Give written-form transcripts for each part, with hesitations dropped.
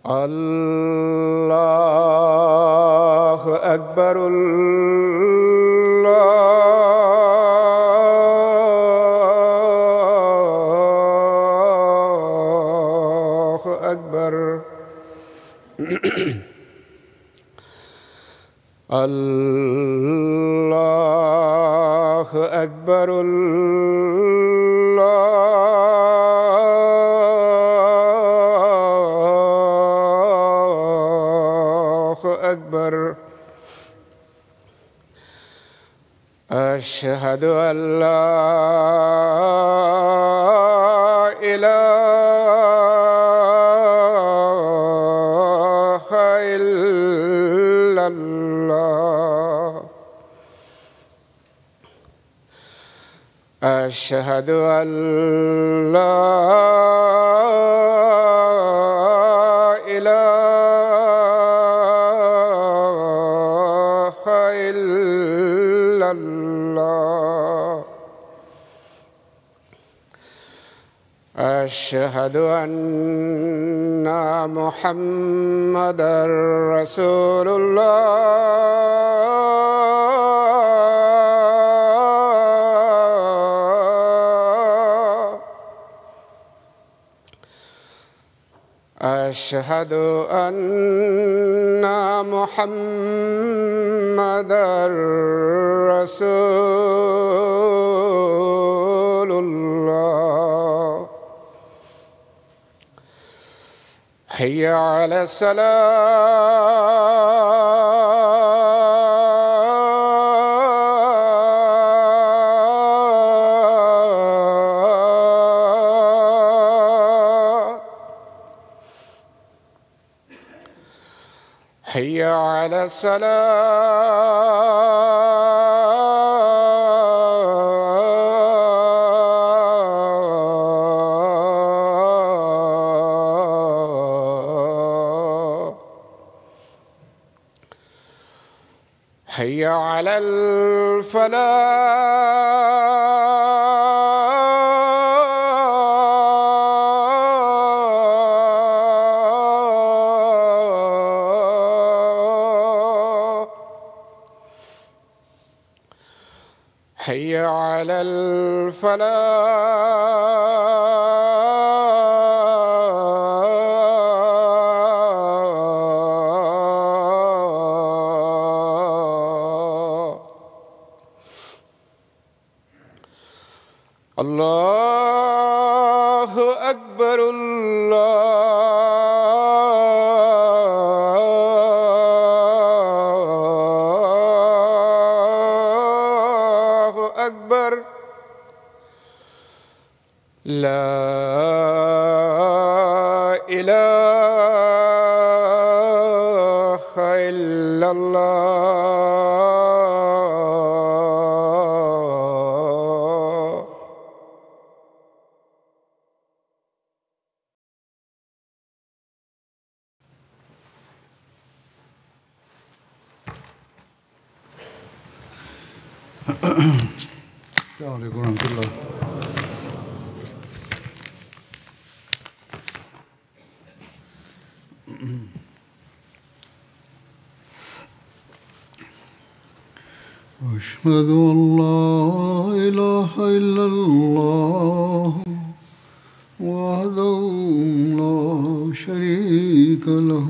اللہ اکبر اللہ اکبر اللہ اکبر أشهد أن لا إله إلا الله أشهد أن لا إله إلا الله أشهد أن محمدًا رسول الله أشهد أن محمدًا رسول الله حي على الصلاة حي على الصلاة حي على الفلاح حي على الفلاح الله أكبر الله أكبر لا إله إلا الله السلام علیکم ورحمۃ اللہ. أشهد أن لا إله إلا الله وحده لا شريك له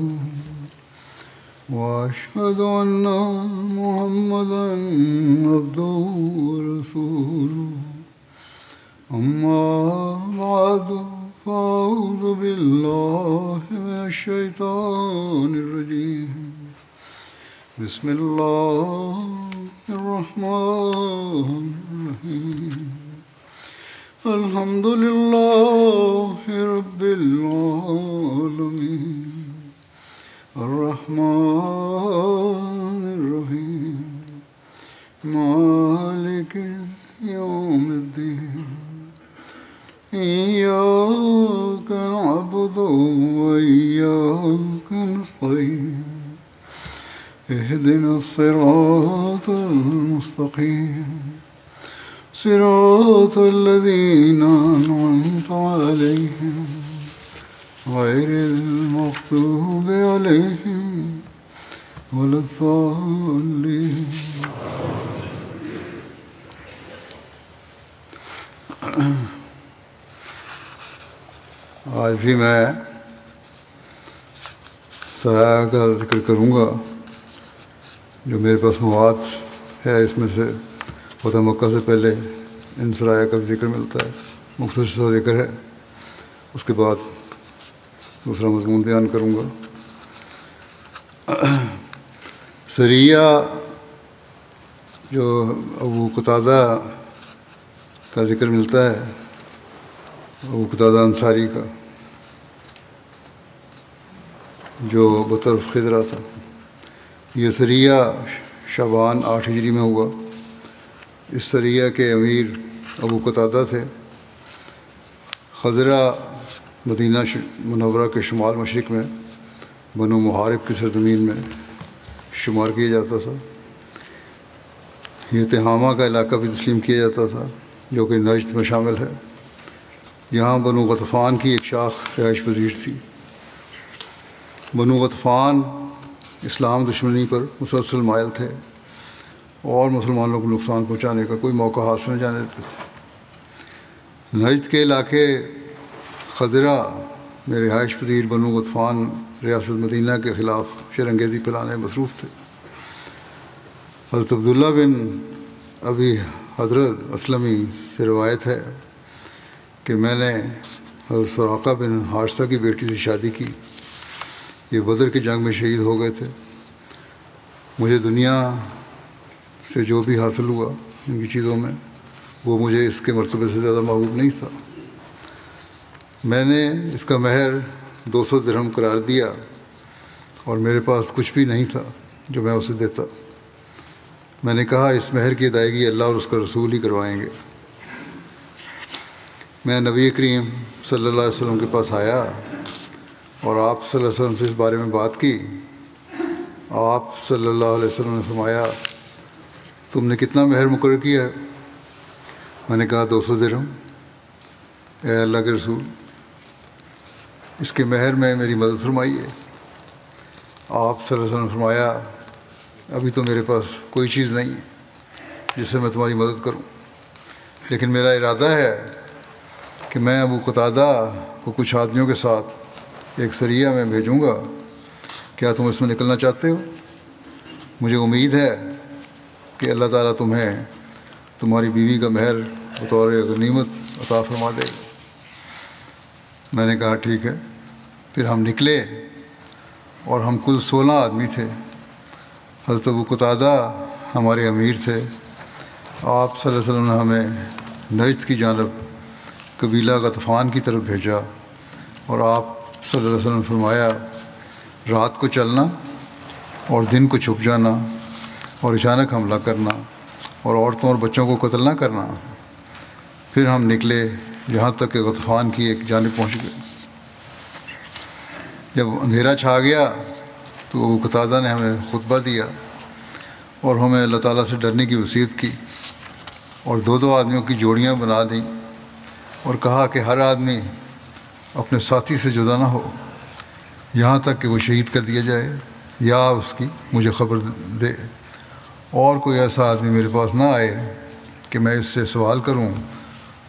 وأشهد أن محمدًا عبده ورسوله أما بعد فأعوذ بالله من الشيطان الرجيم بسم الله الرحمن الرحيم الحمد لله إياك نعبد وإياك نستعين اهدنا الصراط المستقيم صراط الذين أنعمت عليهم غير المغضوب عليهم ولا الضالين. آج بھی میں سایہ کا ذکر کروں گا جو میرے پاس مواد ہے. اس میں سے فتح مکہ سے پہلے ان سرایہ کا بھی ذکر ملتا ہے، مختصر سا ذکر ہے. اس کے بعد دوسرا مضمون بیان کروں گا. سریہ جو ابو قتادہ کا ذکر ملتا ہے، ابو قتادہ انصاری کا، جو بطرف خضرہ تھا. یہ سریہ شعبان 8 ہجری میں ہوا. اس سریہ کے امیر ابو قتادہ تھے. خضرہ مدینہ منورہ کے شمال مشرق میں بنو محارب کی سرزمین میں شمار کیا جاتا تھا. یہ تہامہ کا علاقہ بھی تسلیم کیا جاتا تھا جو کہ نجد میں شامل ہے. یہاں بنو غطفان کی ایک شاخ رہائش پذیر تھی. بنو غطفان اسلام دشمنی پر مسلسل مائل تھے اور مسلمانوں کو نقصان پہنچانے کا کوئی موقع حاصل نہ جانے دیتے تھے. نجد کے علاقے خضرہ میں رہائش پذیر بنو غطفان ریاست مدینہ کے خلاف شرانگیزی پھیلانے مصروف تھے. حضرت عبداللہ بن ابی حضرت اسلمی سے روایت ہے کہ میں نے حضرت سراقہ بن حارثہ کی بیٹی سے شادی کی. یہ بدر کی جنگ میں شہید ہو گئے تھے. مجھے دنیا سے جو بھی حاصل ہوا ان کی چیزوں میں وہ مجھے اس کے مرتبے سے زیادہ محبوب نہیں تھا. میں نے اس کا مہر 200 درہم قرار دیا اور میرے پاس کچھ بھی نہیں تھا جو میں اسے دیتا. میں نے کہا اس مہر کی ادائیگی اللہ اور اس کا رسول ہی کروائیں گے. میں نبی کریم صلی اللہ علیہ وسلم کے پاس آیا اور آپ صلی اللہ علیہ وسلم سے اس بارے میں بات کی. آپ صلی اللہ علیہ وسلم نے فرمایا تم نے کتنا مہر مقرر کیا ہے؟ میں نے کہا 200 درہم. اے اللہ کے رسول اس کے مہر میں میری مدد فرمائیے. آپ صلی اللہ علیہ وسلم نے فرمایا ابھی تو میرے پاس کوئی چیز نہیں ہے جس سے میں تمہاری مدد کروں، لیکن میرا ارادہ ہے کہ میں ابو قتادہ کو کچھ آدمیوں کے ساتھ ایک سریہ میں بھیجوں گا. کیا تم اس میں نکلنا چاہتے ہو؟ مجھے امید ہے کہ اللہ تعالیٰ تمہیں تمہاری بیوی کا مہر بطور غنیمت عطا فرما دے. میں نے کہا ٹھیک ہے. پھر ہم نکلے اور ہم کل 16 آدمی تھے. حضرت ابو قتادہ ہمارے امیر تھے. آپ صلی اللہ علیہ وسلم نے ہمیں نجد کی جانب قبیلہ غطفان کی طرف بھیجا اور آپ صلی اللہ علیہ وسلم نے فرمایا رات کو چلنا اور دن کو چھپ جانا اور اچانک حملہ کرنا اور عورتوں اور بچوں کو قتل نہ کرنا. پھر ہم نکلے یہاں تک کہ غطفان کی ایک جانب پہنچ گئے. جب اندھیرا چھا گیا تو ابو قتادہ نے ہمیں خطبہ دیا اور ہمیں اللہ تعالیٰ سے ڈرنے کی وصیت کی اور 2 آدمیوں کی جوڑیاں بنا دیں اور کہا کہ ہر آدمی اپنے ساتھی سے جدا نہ ہو یہاں تک کہ وہ شہید کر دیا جائے یا اس کی مجھے خبر دے، اور کوئی ایسا آدمی میرے پاس نہ آئے کہ میں اس سے سوال کروں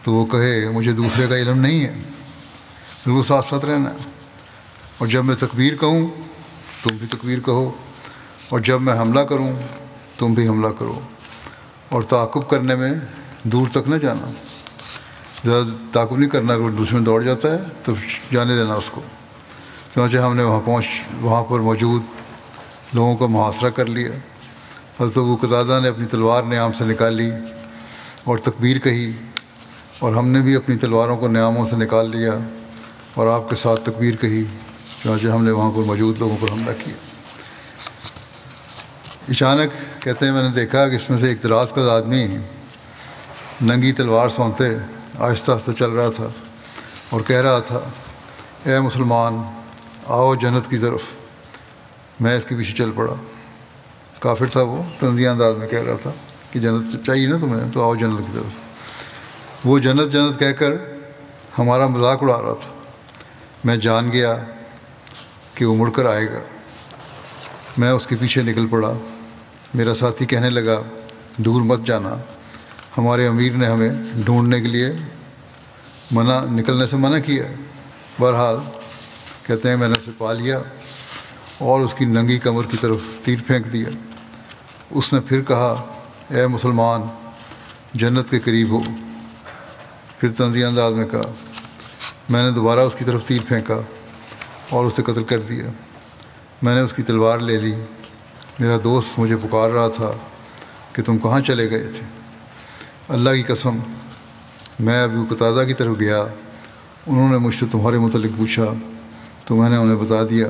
تو وہ کہے مجھے دوسرے کا علم نہیں ہے. بالکل ساتھ ساتھ رہنا. اور جب میں تکبیر کہوں تم بھی تکبیر کہو، اور جب میں حملہ کروں تم بھی حملہ کرو، اور تعاقب کرنے میں دور تک نہ جانا. زیادہ تعاقب نہیں کرنا. اگر دشمن دوڑ جاتا ہے تو جانے دینا اس کو. چنانچہ ہم نے وہاں پر موجود لوگوں کا محاصرہ کر لیا. حضرت ابو قتادہ نے اپنی تلوار نیام سے نکالی اور تکبیر کہی، اور ہم نے بھی اپنی تلواروں کو نیاموں سے نکال لیا اور آپ کے ساتھ تکبیر کہی. چنانچہ ہم نے وہاں پر موجود لوگوں پر حملہ کیا. اچانک کہتے ہیں میں نے دیکھا کہ اس میں سے ایک دراز کا آدمی ننگی تلوار سونتے آہستہ آہستہ چل رہا تھا اور کہہ رہا تھا اے مسلمان آؤ جنت کی طرف۔ میں اس کے پیچھے چل پڑا۔ کافر تھا وہ، طنزیہ انداز میں کہہ رہا تھا کہ جنت چاہیے نا تمہیں، تو آؤ جنت کی طرف۔ وہ جنت جنت کہہ کر ہمارا مذاق اڑا رہا تھا۔ میں جان گیا کہ وہ مڑ کر آئے گا۔ میں اس کے پیچھے نکل پڑا۔ میرا ساتھی کہنے لگا دور مت جانا، ہمارے امیر نے ہمیں ڈھونڈنے کے لیے نکلنے سے منع کیا۔ بہرحال کہتے ہیں میں نے اسے پا لیا اور اس کی ننگی کمر کی طرف تیر پھینک دیا۔ اس نے پھر کہا اے مسلمان جنت کے قریب ہو۔ پھر طنزیہ انداز میں کہا۔ میں نے دوبارہ اس کی طرف تیر پھینکا اور اسے قتل کر دیا۔ میں نے اس کی تلوار لے لی۔ میرا دوست مجھے پکار رہا تھا کہ تم کہاں چلے گئے تھے؟ اللہ کی قسم میں ابو قتادہ کی طرف گیا۔ انہوں نے مجھ سے تمہارے متعلق پوچھا تو میں نے انہیں بتا دیا۔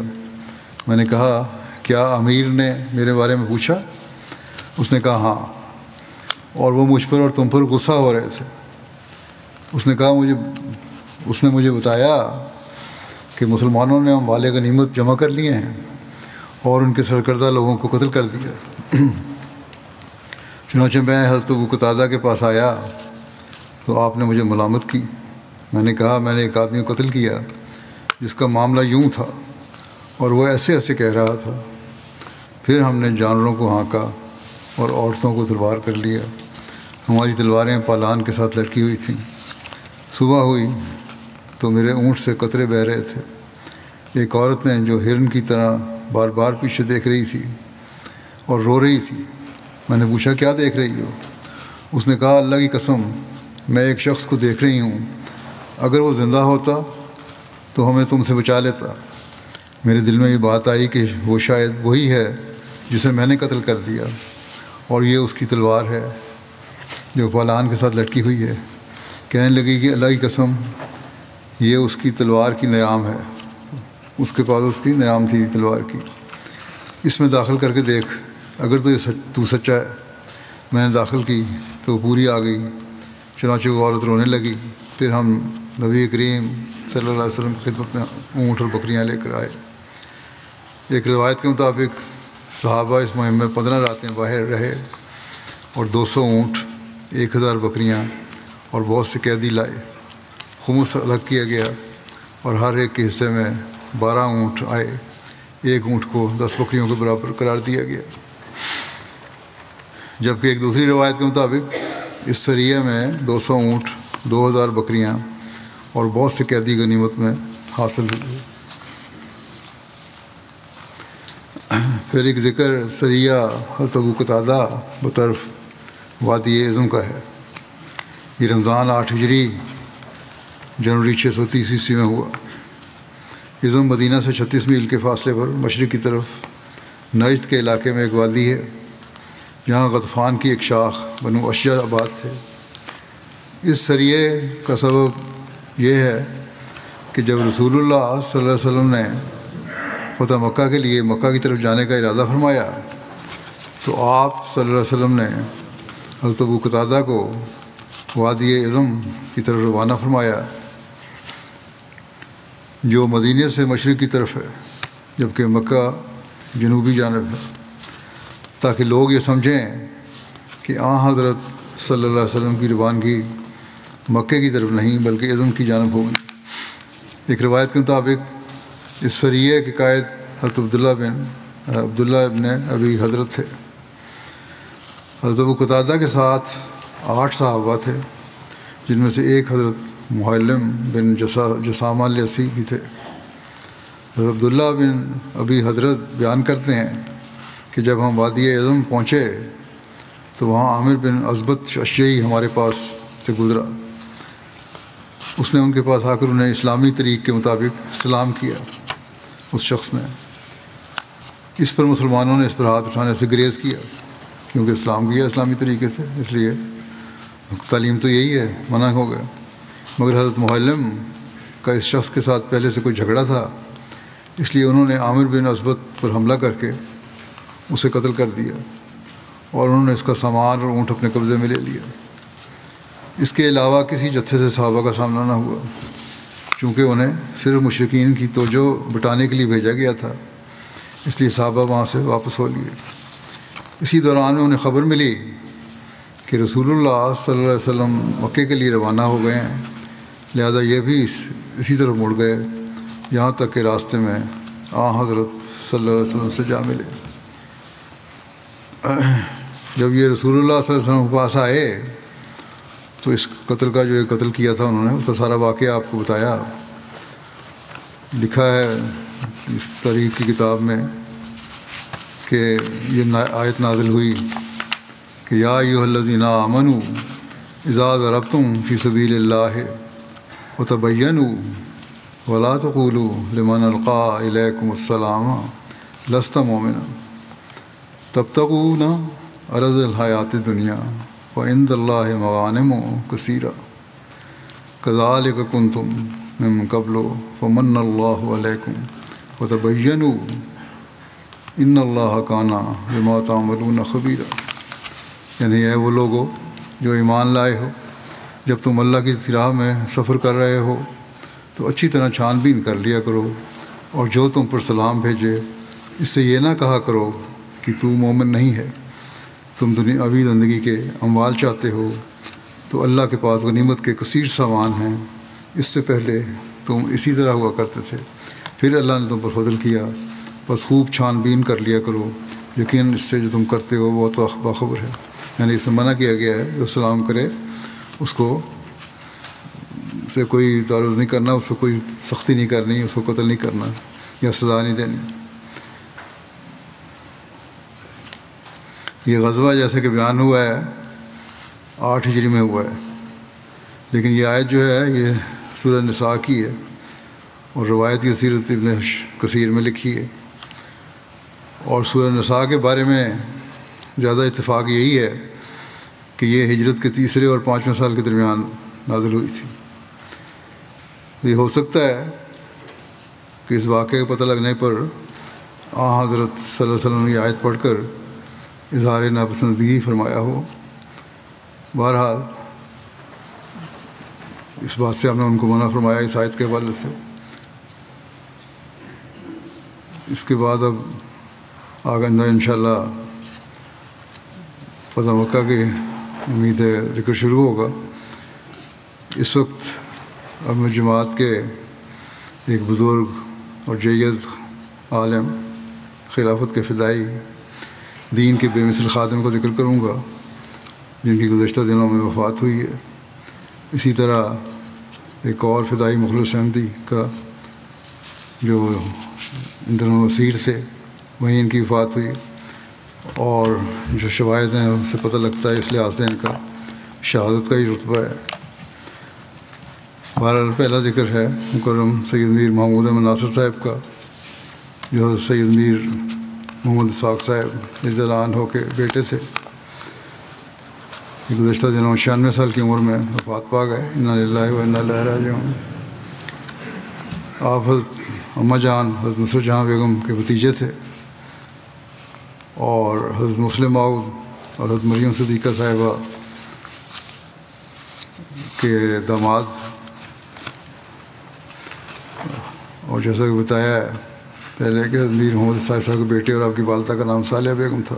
میں نے کہا کیا امیر نے میرے بارے میں پوچھا؟ اس نے کہا ہاں، اور وہ مجھ پر اور تم پر غصہ ہو رہے تھے۔ اس نے مجھے بتایا کہ مسلمانوں نے اموال غنیمت جمع کر لیے ہیں اور ان کے سرکردہ لوگوں کو قتل کر دیا۔ چنانچہ میں حضرت ابو قتادہ کے پاس آیا تو آپ نے مجھے ملامت کی۔ میں نے کہا میں نے ایک آدمی کو قتل کیا جس کا معاملہ یوں تھا، اور وہ ایسے ایسے کہہ رہا تھا۔ پھر ہم نے جانوروں کو ہانکا اور عورتوں کو تلوار کر لیا۔ ہماری تلواریں پالان کے ساتھ لٹکی ہوئی تھیں۔ صبح ہوئی تو میرے اونٹ سے قطرے بہہ رہے تھے۔ ایک عورت نے جو ہرن کی طرح بار بار پیچھے دیکھ رہی تھی اور رو رہی تھی۔ میں نے پوچھا کیا دیکھ رہی ہو؟ اس نے کہا اللہ کی قسم میں ایک شخص کو دیکھ رہی ہوں، اگر وہ زندہ ہوتا تو ہمیں تم سے بچا لیتا۔ میرے دل میں یہ بات آئی کہ وہ شاید وہی ہے جسے میں نے قتل کر دیا، اور یہ اس کی تلوار ہے جو پالان کے ساتھ لٹکی ہوئی ہے۔ کہنے لگی کہ اللہ کی قسم یہ اس کی تلوار کی نیام ہے۔ اس کے پاس اس کی نیام تھی تلوار کی۔ اس میں داخل کر کے دیکھ، اگر تو سچا ہے۔ میں نے داخل کی تو وہ پوری آ گئی۔ چنانچہ وہ عورت رونے لگی۔ پھر ہم نبی کریم صلی اللہ علیہ وسلم کی خدمت میں اونٹ اور بکریاں لے کر آئے۔ ایک روایت کے مطابق صحابہ اس مہم میں 15 راتیں باہر رہے اور 200 اونٹ، 1000 بکریاں اور بہت سے قیدی لائے۔ خمس الگ کیا گیا اور ہر ایک کے حصے میں 12 اونٹ آئے۔ ایک اونٹ کو 10 بکریوں کے برابر قرار دیا گیا۔ جبکہ ایک دوسری روایت کے مطابق اس سریہ میں 200 اونٹ، 2000 بکریاں اور بہت سے قیدی غنیمت میں حاصل ہوئے۔ پھر ایک ذکر سریہ حضرت ابو قتادہ بطرف وادی عظم کا ہے۔ یہ رمضان 8 ہجری جنوری 630 عیسوی میں ہوا۔ عظم مدینہ سے 36 میل کے فاصلے پر مشرق کی طرف نجد کے علاقے میں ایک وادی ہے جہاں غطفان کی ایک شاخ بنو اشجع آباد تھے۔ اس سریے کا سبب یہ ہے کہ جب رسول اللہ صلی اللہ علیہ وسلم نے فتح مکہ کے لیے مکہ کی طرف جانے کا ارادہ فرمایا تو آپ صلی اللہ علیہ وسلم نے حضرت ابو قتادہ کو وادی عظم کی طرف روانہ فرمایا جو مدینے سے مشرق کی طرف ہے، جبکہ مکہ جنوبی جانب ہے، تاکہ لوگ یہ سمجھیں کہ حضرت صلی اللہ علیہ وسلم کی روانگی مکے کی طرف نہیں بلکہ عظم کی جانب ہوگی۔ ایک روایت کے مطابق اس سریے کے قائد حضرت عبداللہ ابن ابی حضرت تھے۔ حضرت ابو قتادہ کے ساتھ 8 صحابہ تھے، جن میں سے ایک حضرت محلم بن جسامہ الیسی بھی تھے۔ حضرت عبداللہ بن ابی حضرت بیان کرتے ہیں کہ جب ہم وادی عظم پہنچے تو وہاں عامر بن ازبت اشجعی ہمارے پاس سے گزرا۔ اس نے ان کے پاس آ کر انہیں اسلامی طریق کے مطابق سلام کیا۔ اس شخص نے اس پر مسلمانوں نے اس پر ہاتھ اٹھانے سے گریز کیا، کیونکہ اسلام کیا اسلامی طریقے سے، اس لیے تعلیم تو یہی ہے، منع ہو گیا۔ مگر حضرت محلم کا اس شخص کے ساتھ پہلے سے کوئی جھگڑا تھا، اس لیے انہوں نے عامر بن ازبت پر حملہ کر کے اسے قتل کر دیا اور انہوں نے اس کا سامان اور اونٹ اپنے قبضے میں لے لیا۔ اس کے علاوہ کسی جتھے سے صحابہ کا سامنا نہ ہوا۔ چونکہ انہیں صرف مشرکین کی توجہ بٹانے کے لیے بھیجا گیا تھا، اس لیے صحابہ وہاں سے واپس ہو لیے۔ اسی دوران میں انہیں خبر ملی کہ رسول اللہ صلی اللہ علیہ وسلم مکے کے لیے روانہ ہو گئے ہیں، لہذا یہ بھی اسی طرف مڑ گئے، یہاں تک کہ راستے میں حضرت صلی اللہ علیہ وسلم سے جا ملے۔ جب یہ رسول اللہ صلی اللہ علیہ وسلم کے پاس آئے تو اس قتل کا جو قتل کیا تھا انہوں نے، اس کا سارا واقعہ آپ کو بتایا۔ لکھا ہے اس تاریخ کی کتاب میں کہ یہ آیت نازل ہوئی کہ یا ایھا الذین آمنوا اذا ضربتم فی سبیل اللہ وتبینوا ولا تقولوا لمن القى الیکم السلام لست مؤمنا تبتغون عرض الحیات الدنیا وعند اللہ مغانم کثیرہ کذالک کنتم من قبل فمن اللہ علیکم وتبینوا ان اللہ کان بما تعملون خبیرا۔ یعنی اے وہ لوگو جو ایمان لائے ہو، جب تم اللہ کی راہ میں سفر کر رہے ہو تو اچھی طرح چھان بین کر لیا کرو، اور جو تم پر سلام بھیجے اس سے یہ نہ کہا کرو کہ تو مومن نہیں ہے۔ تم دنیاوی زندگی کے اموال چاہتے ہو تو اللہ کے پاس غنیمت کے کثیر سامان ہیں، اس سے پہلے تم اسی طرح ہوا کرتے تھے، پھر اللہ نے تم پر فضل کیا، بس خوب چھان بین کر لیا کرو، یقین اس سے جو تم کرتے ہو وہ تو باخبر ہے۔ یعنی اس سے منع کیا گیا ہے جو سلام کرے اس کو سے کوئی تعرض نہیں کرنا، اس کو کوئی سختی نہیں کرنی، اس کو قتل نہیں کرنا یا سزا نہیں دینی۔ یہ غزوہ جیسے کہ بیان ہوا ہے 8 ہجری میں ہوا ہے، لیکن یہ آیت جو ہے یہ سورہ نساء کی ہے، اور روایت کی سیرت ابن کثیر میں لکھی ہے، اور سورہ نساء کے بارے میں زیادہ اتفاق یہی ہے کہ یہ ہجرت کے 3 اور 5 سال کے درمیان نازل ہوئی تھی۔ یہ ہو سکتا ہے کہ اس واقعے کا پتہ لگنے پر حضرت صلی اللہ علیہ وسلم نے یہ آیت پڑھ کر اظہار ناپسندگی فرمایا ہو۔ بہرحال اس بات سے ہم نے ان کو منع فرمایا اس آیت کے حوالے سے۔ اس کے بعد اب آگندہ انشاءاللہ فتح مکہ کی امید ہے ذکر شروع ہوگا۔ اس وقت اب جماعت کے ایک بزرگ اور جید عالم، خلافت کے فدائی، دین کے بے مثل خادم کو ذکر کروں گا جن کی گزشتہ دنوں میں وفات ہوئی ہے۔ اسی طرح ایک اور فدائی مخلص احمدی کا جو ان دنوں اسیر تھے، وہیں ان کی وفات ہوئی، اور جو شواہد ہیں اس سے پتہ لگتا ہے اس لحاظ سے ان کا شہادت کا ہی رتبہ ہے۔ بہرحال پہلا ذکر ہے مکرم سید میر محمود احمد ناصر صاحب کا، جو سید میر محمد اسحاق صاحب رضی اللہ عنہ کے بیٹے تھے۔ گزشتہ دنوں 96 سال کی عمر میں وفات پا گئے، انا للہ و انا الیہ راجعون۔ آپ حضرت اماں جان حضرت نصرت جہاں بیگم کے بھتیجے تھے، اور حضرت مسلم ماؤد اور حضرت مریم صدیقہ صاحبہ کے داماد، اور جیسا کہ بتایا ہے پہلے کہ حضرت میر محمد اسحاق صاحب کے بیٹے اور آپ کی والدہ کا نام صالحہ بیگم تھا۔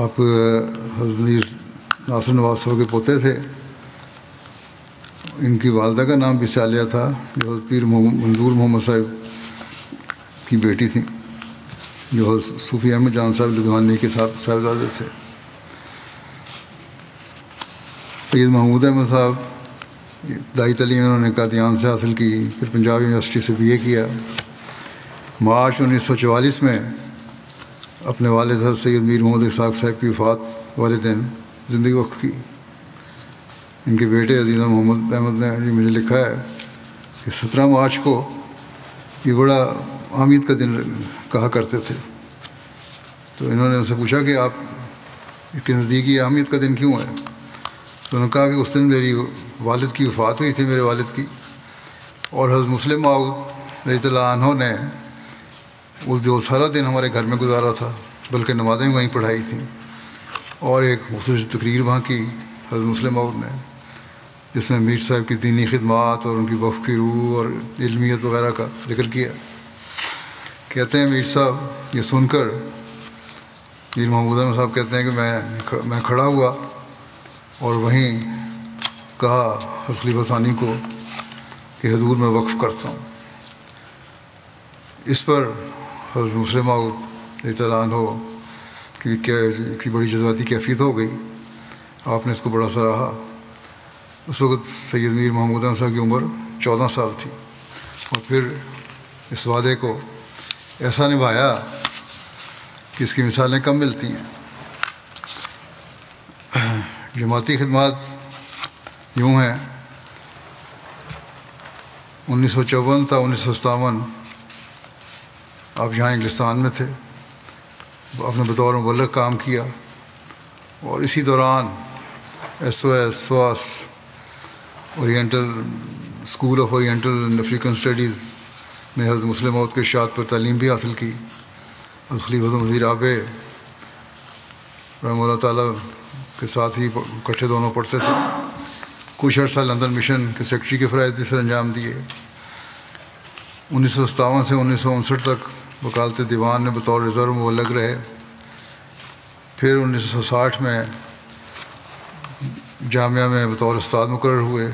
آپ حضرت میر ناصر نواز صاحب کے پوتے تھے، ان کی والدہ کا نام بھی صالحہ تھا، جو حضرت پیر منظور محمد صاحب کی بیٹی تھیں، جو حضرت صوفی احمد جان صاحب لدھوانی کے صاحبزادے تھے۔ سید محمود احمد صاحب ابتدائی تعلیم انہوں نے قادیان سے حاصل کی، پھر پنجاب یونیورسٹی سے BA کیا۔ مارچ 1944 میں اپنے والد حضرت سید میر محمد اسحاق صاحب کی وفات والے دن زندگی وقف کی۔ ان کے بیٹے عزیزہ محمد احمد نے مجھے لکھا ہے کہ 17 مارچ کو یہ بڑا حامد کا دن کہا کرتے تھے، تو انہوں نے ان سے پوچھا کہ آپ کے نزدیکی حامد کا دن کیوں ہے؟ تو انہوں نے کہا کہ اس دن میری والد کی وفات ہوئی تھی، میرے والد کی، اور حضرت مسلم ماؤد رضی اللہ عنہ نے اس جو سارا دن ہمارے گھر میں گزارا تھا، بلکہ نمازیں بھی وہیں پڑھائی تھیں، اور ایک مختصر تقریر وہاں کی حضرت مسلم موعود نے، جس میں میر صاحب کی دینی خدمات اور ان کی وقف کی روح اور علمیت وغیرہ کا ذکر کیا۔ کہتے ہیں میر صاحب یہ سن کر، میر محمود احمد صاحب کہتے ہیں کہ میں کھڑا ہوا اور وہیں کہا حضرت خلیفہ ثانی کو کہ حضور میں وقف کرتا ہوں۔ اس پر حضرت مسلم موعود رضی اللہ عنہ کی بڑی جذباتی کیفیت ہو گئی۔ آپ نے اس کو بڑا سراہا۔ اس وقت سید میر محمود احمد صاحب کی عمر 14 سال تھی، اور پھر اس وعدے کو ایسا نبھایا کہ اس کی مثالیں کم ملتی ہیں۔ جماعتی خدمات یوں ہیں، 1954 تا 1957 آپ یہاں انگلستان میں تھے، آپ نے بطور مبلغ کام کیا، اور اسی دوران S O S SOAS oriental school of oriental and African studies میں حضرت مسلم موعود کے ارشاد پر تعلیم بھی حاصل کی۔ حضرت خلیفۃ مسیح رابع رحمہ اللہ تعالیٰ کے ساتھ ہی اکٹھے دونوں پڑھتے تھے۔ کچھ عرصہ لندن مشن کے سیکرٹری کے فرائض بھی سر انجام دیے۔ 1957 سے 1959 تک وکالت دیوان میں بطور ریزرو مبلغ رہے۔ پھر 1960 میں جامعہ میں بطور استاد مقرر ہوئے۔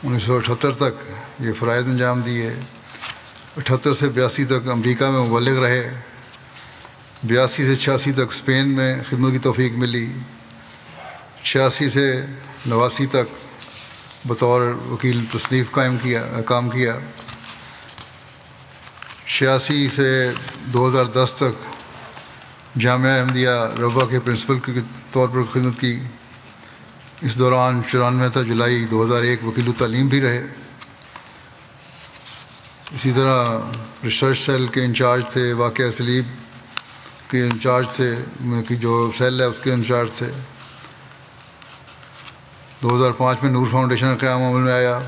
1978 تک یہ فرائض انجام دیے۔ 78 سے 82 تک امریکہ میں مبلغ رہے۔ 82 سے 86 تک اسپین میں خدمت کی توفیق ملی۔ 86 سے 89 تک بطور وکیل تصنیف کام کیا۔ 86 سے 2010 تک جامعہ احمدیہ ربوہ کے پرنسپل کے طور پر خدمت کی۔ اس دوران 94 تا جولائی 2001 وکیل تعلیم بھی رہے۔ اسی طرح ریسرچ سیل کے انچارج تھے، واقعہ اسلیب کے انچارج تھے، کہ جو سیل ہے اس کے انچارج تھے۔ 2005 میں نور فاؤنڈیشن کا قیام عمل میں آیا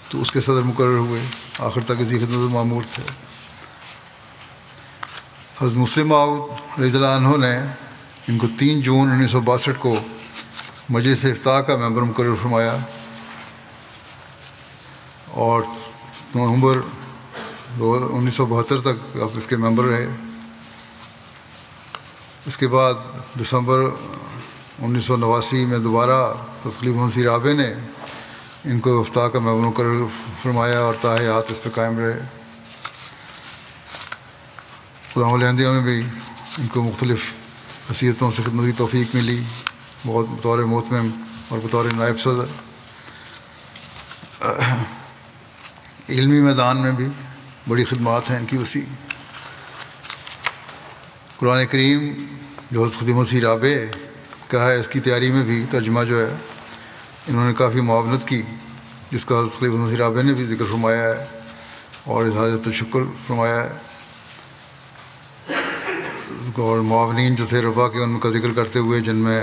تو اس کے صدر مقرر ہوئے، آخر تک اسی خدمت مامور تھے۔ حضرت مسلم موعود رضی اللہ عنہ نے ان کو 3 جون 1962 کو مجلس افتاح کا ممبر مقرر فرمایا، اور نومبر 1972 تک آپ اس کے ممبر رہے۔ اس کے بعد دسمبر 1989 میں دوبارہ حضرت خلیفہ مسیح رابع نے ان کو افتاح کا ممبر مقرر فرمایا، اور تا حیات اس پہ قائم رہے۔ خدا الہندیہ میں بھی ان کو مختلف حیثیتوں سے خدمت کی توفیق ملی، بطور محتمم اور بطور نائب صدر۔ علمی میدان میں بھی بڑی خدمات ہیں ان کی وسیع۔ قرآن کریم جو حضرت خلیفہ مسیح رابع کا ہے، اس کی تیاری میں بھی ترجمہ جو ہے انہوں نے کافی معاونت کی، جس کا حضرت خلیفہ مسیح رابع نے بھی ذکر فرمایا ہے اور اظہار تشکر فرمایا ہے۔ اور معاونین جو تھے ربا کے، ان کا ذکر کرتے ہوئے، جن میں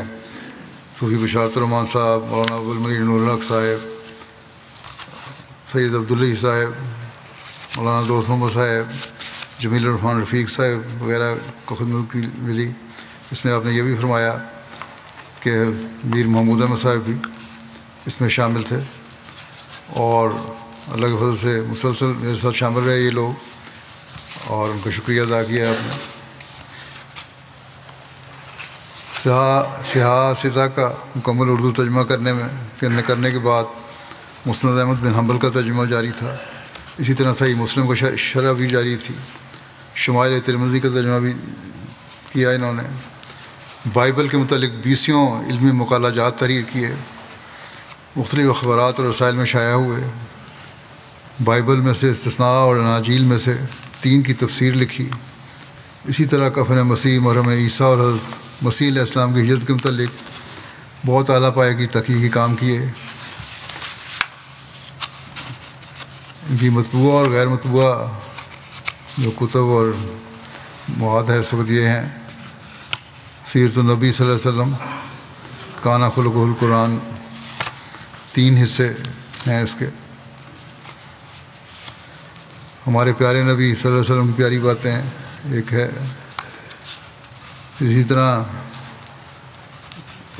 صوفی بشارت الرحمان صاحب، مولانا ابوالمنیر نور الحق صاحب، سید عبداللہ صاحب، مولانا دوست محمد صاحب، جمیل الرحمان رفیق صاحب وغیرہ کو خدمت کی ملی۔ اس میں آپ نے یہ بھی فرمایا کہ میر محمود احمد صاحب بھی اس میں شامل تھے، اور اللہ کے فضل سے مسلسل میرے ساتھ شامل رہے یہ لوگ، اور ان کا شکریہ ادا کیا آپ نے۔ صحاح ستہ کا مکمل اردو ترجمہ کرنے کے بعد مسند احمد بن حنبل کا ترجمہ جاری تھا۔ اسی طرح صحیح مسلم کو شرح بھی جاری تھی۔ شمائل ترمذی کا ترجمہ بھی کیا انہوں نے۔ بائبل کے متعلق 20 علمی مقالہ جات تحریر کیے، مختلف اخبارات اور رسائل میں شائع ہوئے۔ بائبل میں سے استثناء اور اناجیل میں سے 3 کی تفسیر لکھی۔ اسی طرح کفن مسیح، مرحم عیسیٰ اور حضرت مسیح علیہ السلام کی ہجرت کے متعلق بہت اعلیٰ پائے کی تحقیقی کام کیے۔ ان کی مطبوعہ اور غیر مطبوعہ جو کتب اور مواد ہے اس وقت یہ ہیں: سیرت النبی صلی اللہ علیہ وسلم، کانا خلقہ القرآن، 3 حصے ہیں اس کے۔ ہمارے پیارے نبی صلی اللہ علیہ وسلم کی پیاری باتیں ایک ہے. اسی طرح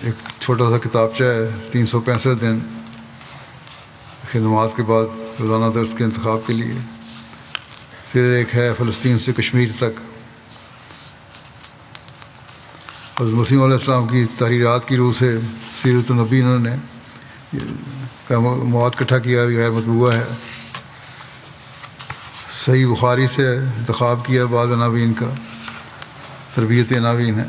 ایک چھوٹا سا کتابچہ ہے 365 دن پھر نماز کے بعد روزانہ درس کے انتخاب کے لیے. پھر ایک ہے فلسطین سے کشمیر تک. حضرت مسیح علیہ السلام کی تحریرات کی روح سے سیرت النبی انہوں نے مواد اکٹھا کیا بھی غیر مطبوعہ ہے. صحیح بخاری سے انتخاب کیا بعض عناوین کا، تربیت عناوین ہے.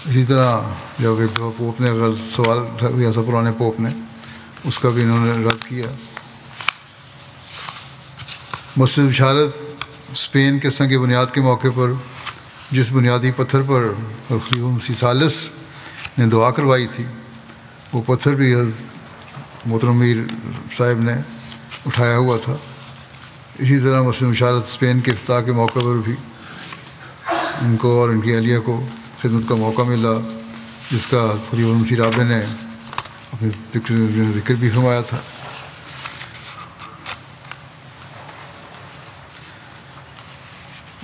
اسی طرح جب ایک پوپ نے اگر سوال کیا تھا پرانے پوپ نے، اس کا بھی انہوں نے رد کیا. مسجد بشارت اسپین کے سنگ بنیاد کے موقع پر جس بنیادی پتھر پر خلیفہ مسیح ثالث نے دعا کروائی تھی، وہ پتھر بھی حضرت محترم میر صاحب نے اٹھایا ہوا تھا. اسی طرح مسجد بشارت اسپین کے افتتاح کے موقع پر بھی ان کو اور ان کی اہلیہ کو خدمت کا موقع ملا، جس کا خلیفہ مسیح رابع نے اپنے ذکر بھی فرمایا تھا.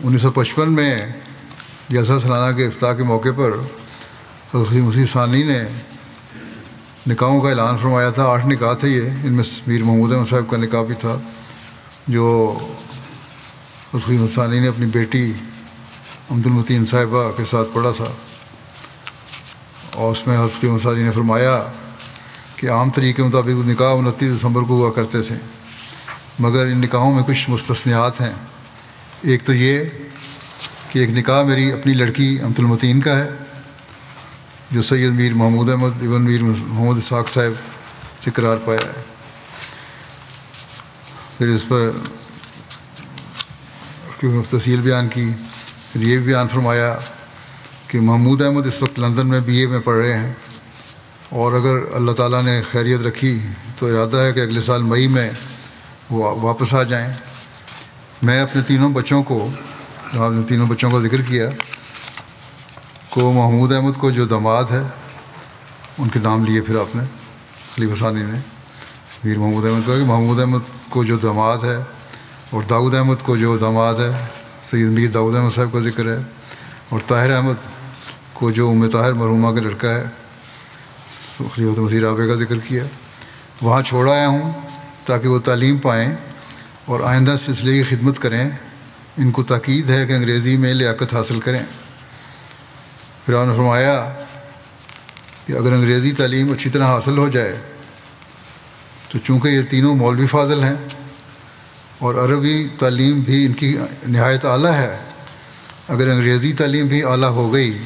انیس سو 55 میں جلسہ سالانہ کے افتتاح کے موقع پر حضرت خلیفہ مسیح ثانی نے نکاحوں کا اعلان فرمایا تھا. 8 نکاح تھے یہ، ان میں میر محمود احمد صاحب کا نکاح بھی تھا جو حضرت خلیفہ ثانی نے اپنی بیٹی عبد المتین صاحبہ کے ساتھ پڑھا تھا. اور اس میں حضرت خلیفہ ثانی نے فرمایا کہ عام طریقے کے مطابق نکاح 29 دسمبر کو ہوا کرتے تھے، مگر ان نکاحوں میں کچھ مستثنیات ہیں. ایک تو یہ کہ ایک نکاح میری اپنی لڑکی عبد المتین کا ہے جو سید میر محمود احمد ابن میر محمد اسحاق صاحب سے قرار پایا ہے. پھر اس پر تفصیل بیان کی. پھر یہ بھی بیان فرمایا کہ محمود احمد اس وقت لندن میں BA میں پڑھ رہے ہیں، اور اگر اللہ تعالیٰ نے خیریت رکھی تو ارادہ ہے کہ اگلے سال مئی میں وہ واپس آ جائیں. میں اپنے تینوں بچوں کو، آپ نے تینوں بچوں کا ذکر کیا، کو محمود احمد کو جو داماد ہے ان کے نام لیے پھر آپ نے خلیفہ ثانی نے میر محمود احمد کا، کہ محمود احمد کو جو داماد ہے اور داؤد احمد کو جو داماد ہے سید میر داؤد احمد صاحب کا ذکر ہے، اور طاہر احمد کو جو طاہر مرحومہ کا لڑکا ہے خلیفہ مسیح رابع کا ذکر کیا. وہاں چھوڑ آیا ہوں تاکہ وہ تعلیم پائیں اور آئندہ سلسلے کی خدمت کریں. ان کو تاکید ہے کہ انگریزی میں لیاقت حاصل کریں. پھر آپ نے فرمایا کہ اگر انگریزی تعلیم اچھی طرح حاصل ہو جائے تو چونکہ یہ تینوں مولوی فاضل ہیں اور عربی تعلیم بھی ان کی نہایت اعلیٰ ہے، اگر انگریزی تعلیم بھی اعلیٰ ہو گئی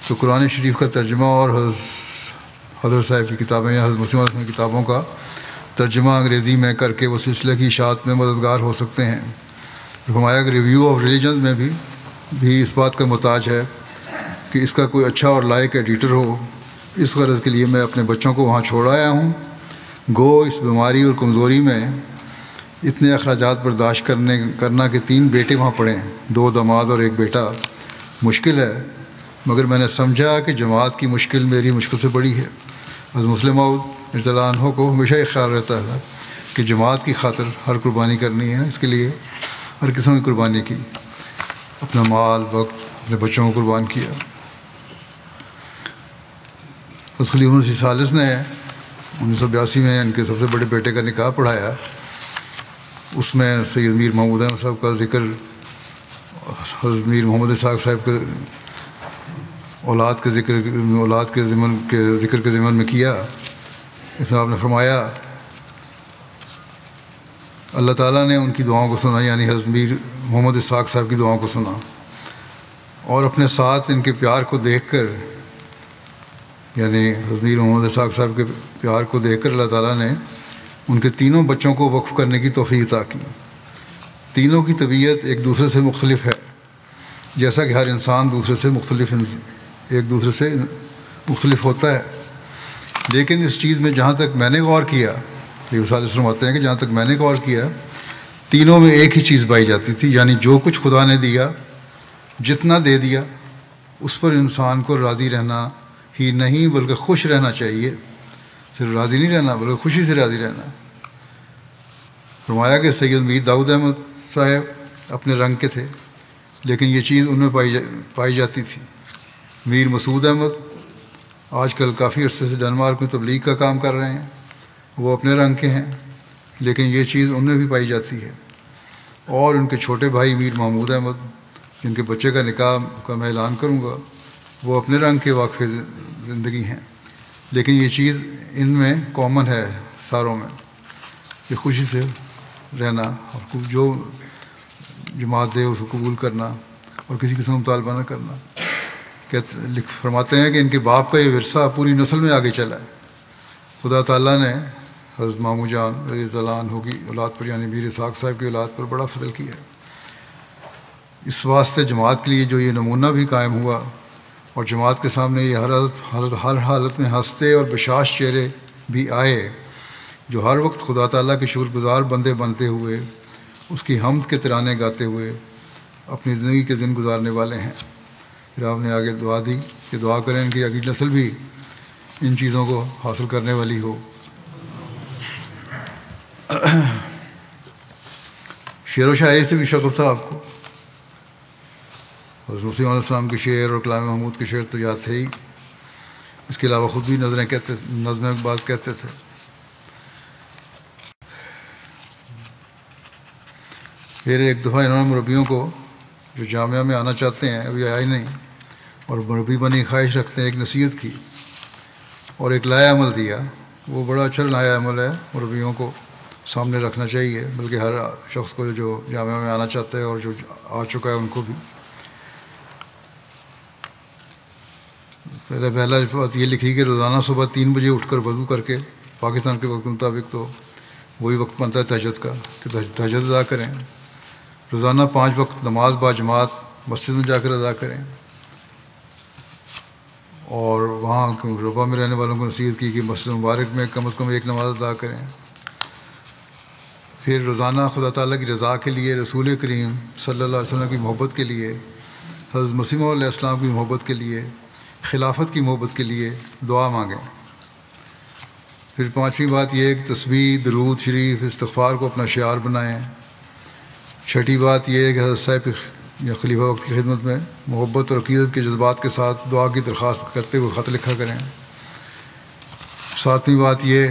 تو قرآن شریف کا ترجمہ اور حضرت صاحب کی کتابیں یا حضرت مسیح علیہ السلام کی کتابوں کا ترجمہ انگریزی میں کر کے وہ سلسلے کی اشاعت میں مددگار ہو سکتے ہیں. فرمایا کہ ریویو آف ریلیجنز میں بھی اس بات کا محتاج ہے کہ اس کا کوئی اچھا اور لائق ایڈیٹر ہو. اس غرض کے لیے میں اپنے بچوں کو وہاں چھوڑ آیا ہوں. گو اس بیماری اور کمزوری میں اتنے اخراجات برداشت کرنا کہ 3 بیٹے وہاں پڑھیں، 2 داماد اور 1 بیٹا مشکل ہے، مگر میں نے سمجھا کہ جماعت کی مشکل میری مشکل سے بڑی ہے. حضرت مسلم موعود رضی اللہ عنہ کو ہمیشہ یہ خیال رہتا ہے کہ جماعت کی خاطر ہر قربانی کرنی ہے. اس کے لیے ہر قسم کی قربانی کی، اپنا مال، وقت، اپنے بچوں کو قربان کیا. حضرت خلیفہ مسیح ثالث نے 1982 میں ان کے سب سے بڑے بیٹے کا نکاح پڑھایا. اس میں سید میر محمود احمد صاحب کا ذکر حضرت میر محمد اسحاق صاحب کے اولاد کے ذکر کے ضمن میں کیا. اس میں آپ نے فرمایا اللہ تعالیٰ نے ان کی دعاؤں کو سنا، یعنی حضرت میر محمد اسحاق صاحب کی دعاؤں کو سنا، اور اپنے ساتھ ان کے پیار کو دیکھ کر، یعنی حضرت میر محمد اسحاق صاحب کے پیار کو دیکھ کر اللہ تعالیٰ نے ان کے تینوں بچوں کو وقف کرنے کی توفیق عطا کی. تینوں کی طبیعت ایک دوسرے سے مختلف ہے، جیسا کہ ہر انسان ایک دوسرے سے مختلف ہوتا ہے. لیکن اس چیز میں جہاں تک میں نے غور کیا، خلیفہ ثالث فرماتے ہیں کہ جہاں تک میں نے غور کیا، تینوں میں ایک ہی چیز پائی جاتی تھی، یعنی جو کچھ خدا نے دیا، جتنا دے دیا، اس پر انسان کو راضی رہنا ہی نہیں بلکہ خوش رہنا چاہیے. صرف راضی نہیں رہنا بلکہ خوشی سے راضی رہنا. فرمایا کہ سید میر داؤد احمد صاحب اپنے رنگ کے تھے، لیکن یہ چیز ان میں پائی جاتی تھی۔ میر مسعود احمد آج کل کافی عرصے سے ڈنمارک میں تبلیغ کا کام کر رہے ہیں، وہ اپنے رنگ کے ہیں، لیکن یہ چیز ان میں بھی پائی جاتی ہے۔ اور ان کے چھوٹے بھائی میر محمود احمد، جن کے بچے کا نکاح کا میں اعلان کروں گا، وہ اپنے رنگ کے واقف زندگی ہیں، لیکن یہ چیز ان میں کامن ہے ساروں میں، کہ خوشی سے رہنا اور جو جماعت دے اس کو قبول کرنا اور کسی قسم مطالبہ نہ کرنا۔ فرماتے ہیں کہ ان کے باپ کا یہ ورثہ پوری نسل میں آگے چلا ہے۔ خدا تعالیٰ نے حضرت مامو جان رضی اللہ عنہ کی اولاد پر، یعنی میر اسحاق صاحب کی اولاد پر بڑا فضل کیا ہے۔ اس واسطے جماعت کے لیے جو یہ نمونہ بھی قائم ہوا، اور جماعت کے سامنے یہ ہر حالت میں ہنستے اور بشاش چہرے بھی آئے، جو ہر وقت خدا تعالیٰ کے شکر گزار بندے بنتے ہوئے، اس کی حمد کے ترانے گاتے ہوئے اپنی زندگی کے دن گزارنے والے ہیں۔ پھر آپ نے آگے دعا دی کہ دعا کریں کہ اگلی نسل بھی ان چیزوں کو حاصل کرنے والی ہو۔ شعر و شاعری سے بھی شغف تھا آپ کو؟ حضرت مسیح علیہ السلام کے شعر اور کلام محمود کے شعر تو یاد تھے ہی، اس کے علاوہ خود بھی نظمیں بعض کہتے تھے۔ پھر ایک دفعہ انہوں نے مربیوں کو جو جامعہ میں آنا چاہتے ہیں، ابھی آیا ہی نہیں، اور مربی بنی خواہش رکھتے ہیں، ایک نصیحت کی اور ایک لایا عمل دیا۔ وہ بڑا اچھا لایا عمل ہے، مربیوں کو سامنے رکھنا چاہیے، بلکہ ہر شخص کو جو جامعہ میں آنا چاہتا ہے اور جو آ چکا ہے ان کو بھی۔ پہلا بات یہ لکھی کہ روزانہ صبح 3 بجے اٹھ کر وضو کر کے، پاکستان کے وقت مطابق تو وہی وقت بنتا ہے تہجد کا، کہ تہجد ادا کریں۔ روزانہ 5 وقت نماز باجماعت مسجد میں جا کر ادا کریں، اور وہاں ربا میں رہنے والوں کو نصیحت کی کہ مسجد مبارک میں کم از کم 1 نماز ادا کریں۔ پھر روزانہ خدا تعالیٰ کی رضا کے لیے، رسول کریم صلی اللہ علیہ وسلم کی محبت کے لیے، حضرت مسیح علیہ السلام کی محبت کے لیے، خلافت کی محبت کے لیے دعا مانگیں۔ پھر 5ویں بات یہ ہے کہ تسبیح، درود شریف، استغفار کو اپنا شعار بنائیں۔ 6ٹھی بات یہ ہے کہ حضرت صاحب یا خلیفہ وقت کی خدمت میں محبت اور عقیدت کے جذبات کے ساتھ دعا کی درخواست کرتے ہوئے خط لکھا کریں۔ 7ویں بات یہ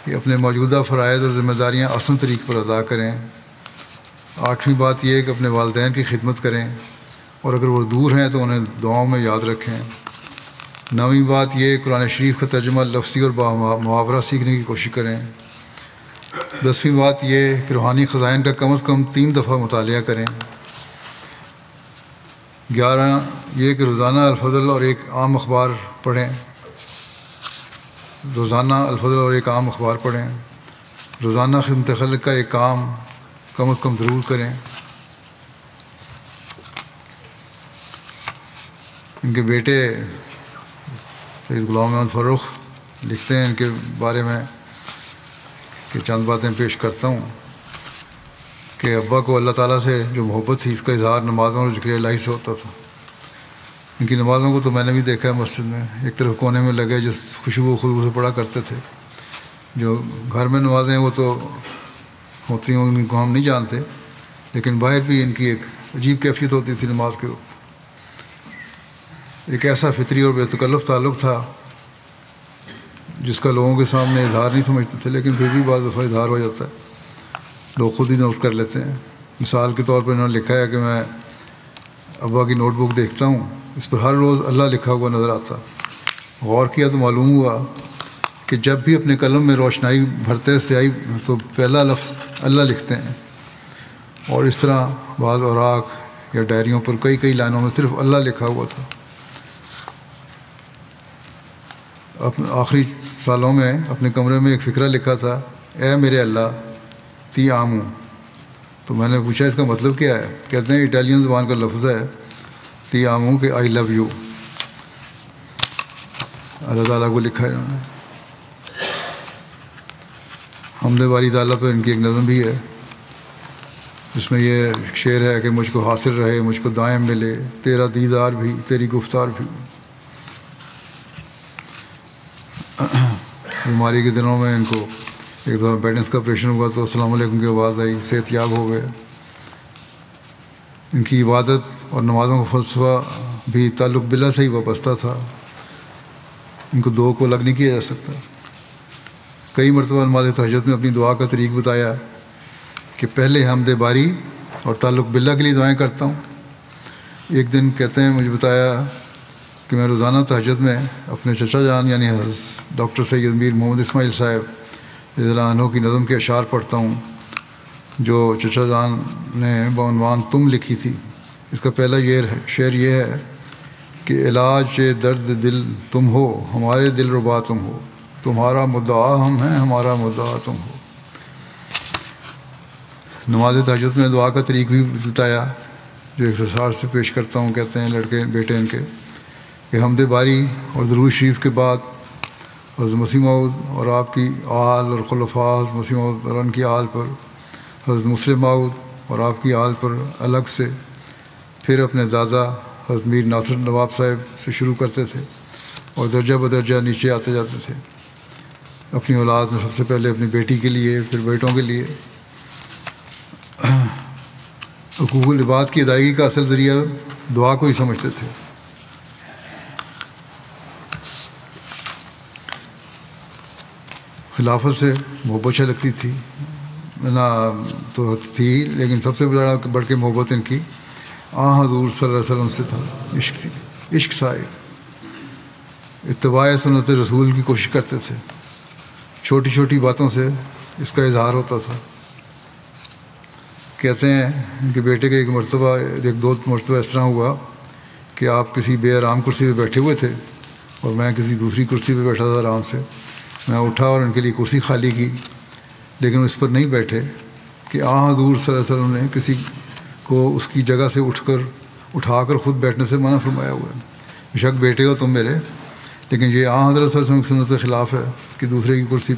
کہ اپنے موجودہ فرائض اور ذمہ داریاں آسان طریق پر ادا کریں۔ 8ویں بات یہ ہے کہ اپنے والدین کی خدمت کریں، اور اگر وہ دور ہیں تو انہیں دعاؤں میں یاد رکھیں۔ 9ویں بات یہ قرآن شریف کا ترجمہ لفظی اور محاورہ سیکھنے کی کوشش کریں۔ 10ویں بات یہ کہ روحانی خزائن کا کم از کم 3 دفعہ مطالعہ کریں۔ 11 یہ کہ روزانہ الفضل اور ایک عام اخبار پڑھیں۔ روزانہ الفضل اور ایک عام اخبار پڑھیں۔ روزانہ خدمت خلق کا ایک کام کم از کم ضرور کریں۔ ان کے بیٹے سید غلام محمد فروخ لکھتے ہیں ان کے بارے میں کہ چند باتیں پیش کرتا ہوں کہ ابا کو اللہ تعالیٰ سے جو محبت تھی، اس کا اظہار نمازوں اور ذکر الہی سے ہوتا تھا۔ ان کی نمازوں کو تو میں نے بھی دیکھا ہے مسجد میں، ایک طرف کونے میں لگے جس خوشبو سے پڑھا کرتے تھے۔ جو گھر میں نمازیں وہ تو ہوتی ہیں ان کو ہم نہیں جانتے، لیکن باہر بھی ان کی ایک عجیب کیفیت ہوتی تھی نماز کے وقت۔ ایک ایسا فطری اور بے تکلف تعلق تھا جس کا لوگوں کے سامنے اظہار نہیں سمجھتے تھے، لیکن پھر بھی بعض دفعہ اظہار ہو جاتا ہے، لوگ خود ہی نوٹ کر لیتے ہیں۔ مثال کے طور پر انہوں نے لکھا ہے کہ میں ابا کی نوٹ بک دیکھتا ہوں، اس پر ہر روز اللہ لکھا ہوا نظر آتا۔ غور کیا تو معلوم ہوا کہ جب بھی اپنے قلم میں روشنائی بھرتے سیاہی تو پہلا لفظ اللہ لکھتے ہیں، اور اس طرح بعض اوراق یا ڈائریوں پر کئی لائنوں میں صرف اللہ لکھا ہوا تھا۔ اپنے آخری سالوں میں اپنے کمرے میں ایک فقرہ لکھا تھا، اے میرے اللہ تی آمو۔ تو میں نے پوچھا اس کا مطلب کیا ہے؟ کہتے ہیں اٹالین زبان کا لفظ ہے تی آمو کہ آئی لو یو، اللہ تعالیٰ کو لکھا ہے انہوں نے۔ حمد باری تعالیٰ پہ ان کی ایک نظم بھی ہے، جس میں یہ شعر ہے کہ مجھ کو حاصل رہے، مجھ کو دائم ملے تیرا دیدار بھی، تیری گفتار بھی۔ بیماری کے دنوں میں ان کو ایک دفعہ پیرنٹس کا آپریشن ہوا تو السلام علیکم کی آواز آئی، صحت یاب ہو گئے۔ ان کی عبادت اور نمازوں کا فلسفہ بھی تعلق باللہ سے ہی وابستہ تھا، ان کو دو کو الگ نہیں کیا جا سکتا۔ کئی مرتبہ نماز تہجد میں اپنی دعا کا طریق بتایا کہ پہلے حمد باری اور تعلق باللہ کے لیے دعائیں کرتا ہوں۔ ایک دن کہتے ہیں مجھے بتایا کہ میں روزانہ تہجد میں اپنے چچا جان یعنی حضرت ڈاکٹر سید میر محمد اسماعیل صاحب رضی اللہ عنہ کی نظم کے اشعار پڑھتا ہوں جو چچا جان نے بعنوان تم لکھی تھی۔ اس کا پہلا شعر یہ ہے کہ علاج درد دل تم ہو، ہمارے دل ربا تم ہو، تمہارا مدعا ہم ہیں، ہمارا مدعا تم ہو۔ نماز تہجد میں دعا کا طریق بھی بتایا جو اختصار سے پیش کرتا ہوں۔ کہتے ہیں لڑکے بیٹے ان کے کہ حمد باری اور درود شریف کے بعد حضرت مسیح موعود اور آپ کی آل اور خلفاء، حضرت مسیح موعود اور ان کی آل پر، حضرت مسلم موعود اور آپ کی آل پر الگ سے، پھر اپنے دادا حضرت میر ناصر نواب صاحب سے شروع کرتے تھے اور درجہ بدرجہ نیچے آتے جاتے تھے۔ اپنی اولاد میں سب سے پہلے اپنی بیٹی کے لیے، پھر بیٹوں کے لیے۔ حقوق العباد کی ادائیگی کا اصل ذریعہ دعا کو ہی سمجھتے تھے۔ خلافت سے محبت اچھا لگتی تھی نہ تو تھی، لیکن سب سے بڑھ کے محبت ان کی حضور صلی اللہ علیہ وسلم سے تھا، عشق تھی، عشق تھا ایک۔ اتباع سنت رسول کی کوشش کرتے تھے، چھوٹی چھوٹی باتوں سے اس کا اظہار ہوتا تھا۔ کہتے ہیں ان کے بیٹے کے ایک دو مرتبہ اس طرح ہوا کہ آپ کسی بے آرام کرسی پہ بیٹھے ہوئے تھے اور میں کسی دوسری کرسی پہ بیٹھا تھا آرام سے۔ میں اٹھا اور ان کے لیے کرسی خالی کی، لیکن اس پر نہیں بیٹھے کہ حضور صلی اللہ علیہ وسلم نے کسی کو اس کی جگہ سے اٹھا کر خود بیٹھنے سے منع فرمایا ہوا ہے۔ بے شک بیٹے ہو تم میرے، لیکن یہ حضرت صلی اللہ علیہ وسلم کی سنت کے خلاف ہے کہ دوسرے کی کرسی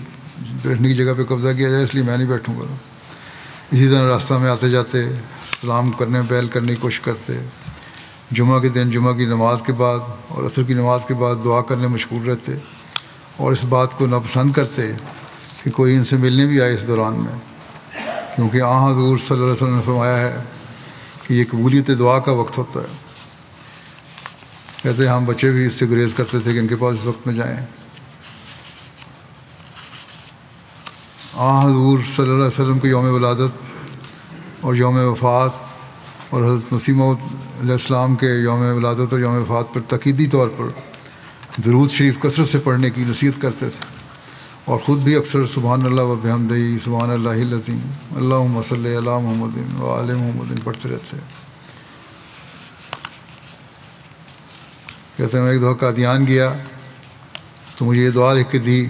بیٹھنے کی جگہ پہ قبضہ کیا جائے، اس لیے میں نہیں بیٹھوں گا۔ اسی طرح راستہ میں آتے جاتے سلام کرنے پہل کرنے کی کوشش کرتے، جمعہ کے دن جمعہ کی نماز کے بعد اور عصر کی نماز کے بعد دعا کرنے مشغول رہتے اور اس بات کو ناپسند کرتے کہ کوئی ان سے ملنے بھی آئے اس دوران میں، کیونکہ حضور صلی اللہ علیہ وسلم نے فرمایا ہے کہ یہ قبولیت دعا کا وقت ہوتا ہے۔ کہتے ہیں ہم بچے بھی اس سے گریز کرتے تھے کہ ان کے پاس اس وقت میں جائیں۔ حضور صلی اللہ علیہ وسلم کے یوم ولادت اور یوم وفات اور حضرت مسیح موعود علیہ السلام کے یوم ولادت اور یوم وفات پر تاکیدی طور پر درود شریف کثرت سے پڑھنے کی نصیحت کرتے تھے اور خود بھی اکثر سبحان اللہ و بحمدہ سبحان اللہ العظیم اللہم صلی علی محمد و آل محمد پڑھتے رہتے۔ کہتے ہیں میں ایک دفعہ قادیان گیا تو مجھے یہ دعا لکھ کے دی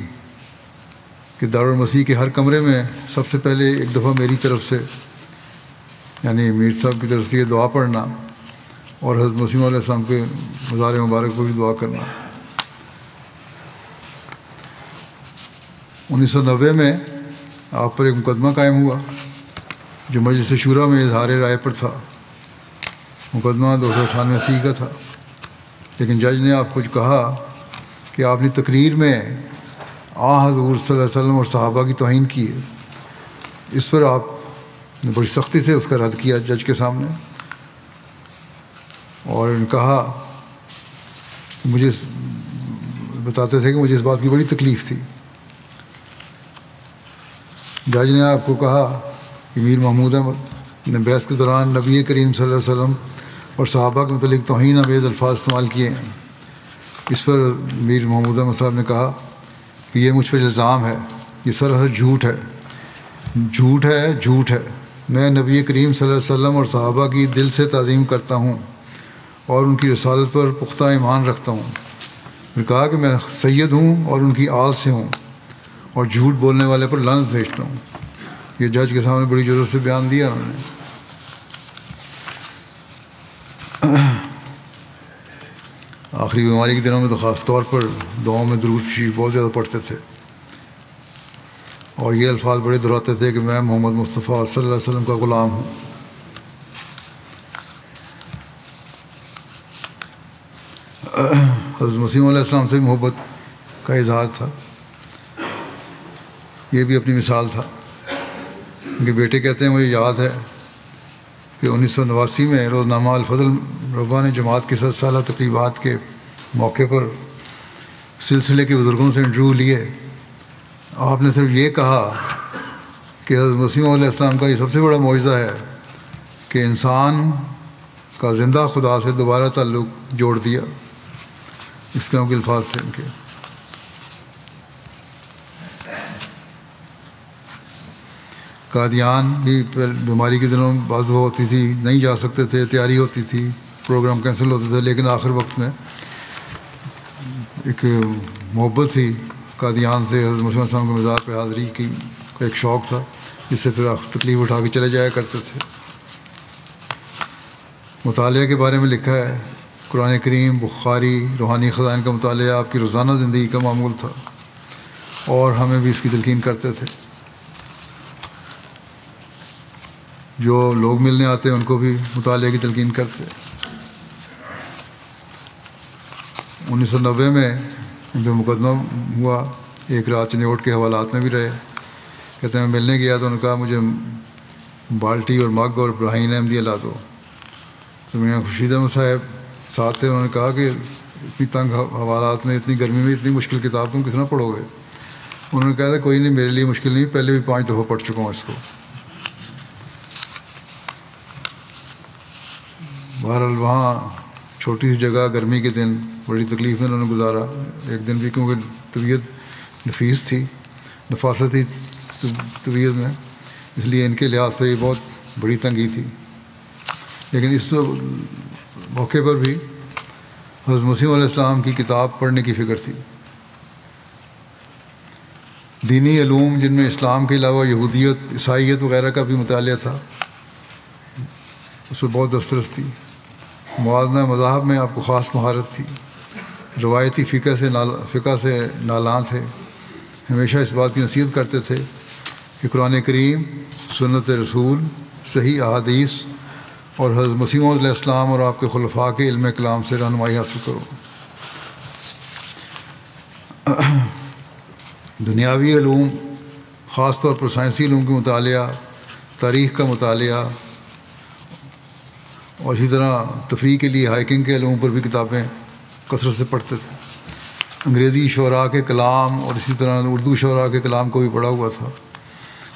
کہ دارالمسیح کے ہر کمرے میں سب سے پہلے ایک دفعہ میری طرف سے یعنی میر صاحب کی طرف سے یہ دعا پڑھنا اور حضرت مسیح علیہ السلام کے مزار مبارک پر بھی دعا کرنا۔ 1990 میں آپ پر ایک مقدمہ قائم ہوا جو مجلس شورا میں اظہار رائے پر تھا۔ مقدمہ 298 کا تھا، لیکن جج نے آپ کو کہا کہ آپ نے تقریر میں حضور صلی اللہ علیہ وسلم اور صحابہ کی توہین کی ہے۔ اس پر آپ نے بڑی سختی سے اس کا رد کیا جج کے سامنے اور انہوں نے کہا، مجھے بتاتے تھے کہ مجھے اس بات کی بڑی تکلیف تھی۔ جج نے آپ کو کہا کہ میر محمود احمد نے بحث کے دوران نبی کریم صلی اللہ علیہ وسلم اور صحابہ کے متعلق توہین آمیز الفاظ استعمال کیے ہیں۔ اس پر میر محمود احمد صاحب نے کہا کہ یہ مجھ پر الزام ہے، یہ سراسر جھوٹ ہے، جھوٹ ہے، جھوٹ ہے۔ میں نبی کریم صلی اللہ علیہ وسلم اور صحابہ کی دل سے تعظیم کرتا ہوں اور ان کی رسالت پر پختہ ایمان رکھتا ہوں۔ میں نے کہا کہ میں سید ہوں اور ان کی آل سے ہوں اور جھوٹ بولنے والے پر لعنت بھیجتا ہوں۔ یہ جج کے سامنے بڑی ضرورت سے بیان دیا انہوں نے۔ آخری بیماری کے دنوں میں تو خاص طور پر دعاؤں میں درود شریف بہت زیادہ پڑھتے تھے اور یہ الفاظ بڑے دہراتے تھے کہ میں محمد مصطفیٰ صلی اللہ علیہ وسلم کا غلام ہوں۔ حضرت مسیح علیہ السلام سے محبت کا اظہار تھا۔ یہ بھی اپنی مثال تھا. ان کے بیٹے کہتے ہیں مجھے یاد ہے کہ 1989 میں روزنامہ الفضل ربا نے جماعت کے 7 سالہ تقریبات کے موقع پر سلسلے کے بزرگوں سے انٹرویو لیے. آپ نے صرف یہ کہا کہ حضرت مسیح علیہ السلام کا یہ سب سے بڑا معجزہ ہے کہ انسان کا زندہ خدا سے دوبارہ تعلق جوڑ دیا. اس طرح کے الفاظ تھے ان کے. قادیان بھی بیماری کے دنوں میں بعض ہوتی تھی، نہیں جا سکتے تھے، تیاری ہوتی تھی، پروگرام کینسل ہوتے تھے، لیکن آخر وقت میں ایک محبت تھی قادیان سے، حضرت مسیح علیہ السلام کے مزار پہ حاضری کی کا ایک شوق تھا، جس سے پھر تکلیف اٹھا کے چلے جایا کرتے تھے. مطالعہ کے بارے میں لکھا ہے قرآن کریم، بخاری، روحانی خزائن کا مطالعہ آپ کی روزانہ زندگی کا معمول تھا، اور ہمیں بھی اس کی تلقین کرتے تھے. جو لوگ ملنے آتے ان کو بھی مطالعے کی تلقین کرتے. 1990 میں ان پہ مقدمہ ہوا، ایک رات چنیوٹ کے حوالات میں بھی رہے. کہتے ہیں میں ملنے گیا تو انہوں نے کہا مجھے بالٹی اور مگ اور براہین احمدیہ لا دو. تو میں خورشید احمد صاحب ساتھ تھے، انہوں نے کہا کہ اتنی تنگ حوالات میں، اتنی گرمی میں، اتنی مشکل کتاب تم کتنا پڑھو گے؟ انہوں نے کہا تھا کوئی نہیں، میرے لیے مشکل نہیں، پہلے بھی 5 دفعہ پڑھ چکا ہوں اس کو. بہرحال وہاں چھوٹی سی جگہ، گرمی کے دن بڑی تکلیف میں انہوں نے گزارا. ایک دن بھی کیونکہ طبیعت نفیس تھی، نفاست تھی طبیعت میں، اس لیے ان کے لحاظ سے یہ بہت بڑی تنگی تھی. لیکن اس موقع پر بھی حضرت مسیح علیہ السلام کی کتاب پڑھنے کی فکر تھی. دینی علوم جن میں اسلام کے علاوہ یہودیت، عیسائیت وغیرہ کا بھی مطالعہ تھا، اس پہ بہت دسترس تھی. موازنہ مذاہب میں آپ کو خاص مہارت تھی. روایتی فقہ سے نالان تھے. ہمیشہ اس بات کی نصیحت کرتے تھے کہ قرآن کریم، سنت رسول، صحیح احادیث اور حضرت مسیح علیہ السلام اور آپ کے خلفاء کے علم کلام سے رہنمائی حاصل کرو. دنیاوی علوم، خاص طور پر سائنسی علوم کا مطالعہ، تاریخ کا مطالعہ، اور اسی طرح تفریح کے لیے ہائکنگ کے علوم پر بھی کتابیں کثرت سے پڑھتے تھے. انگریزی شعراء کے کلام اور اسی طرح اردو شعراء کے کلام کو بھی پڑھا ہوا تھا،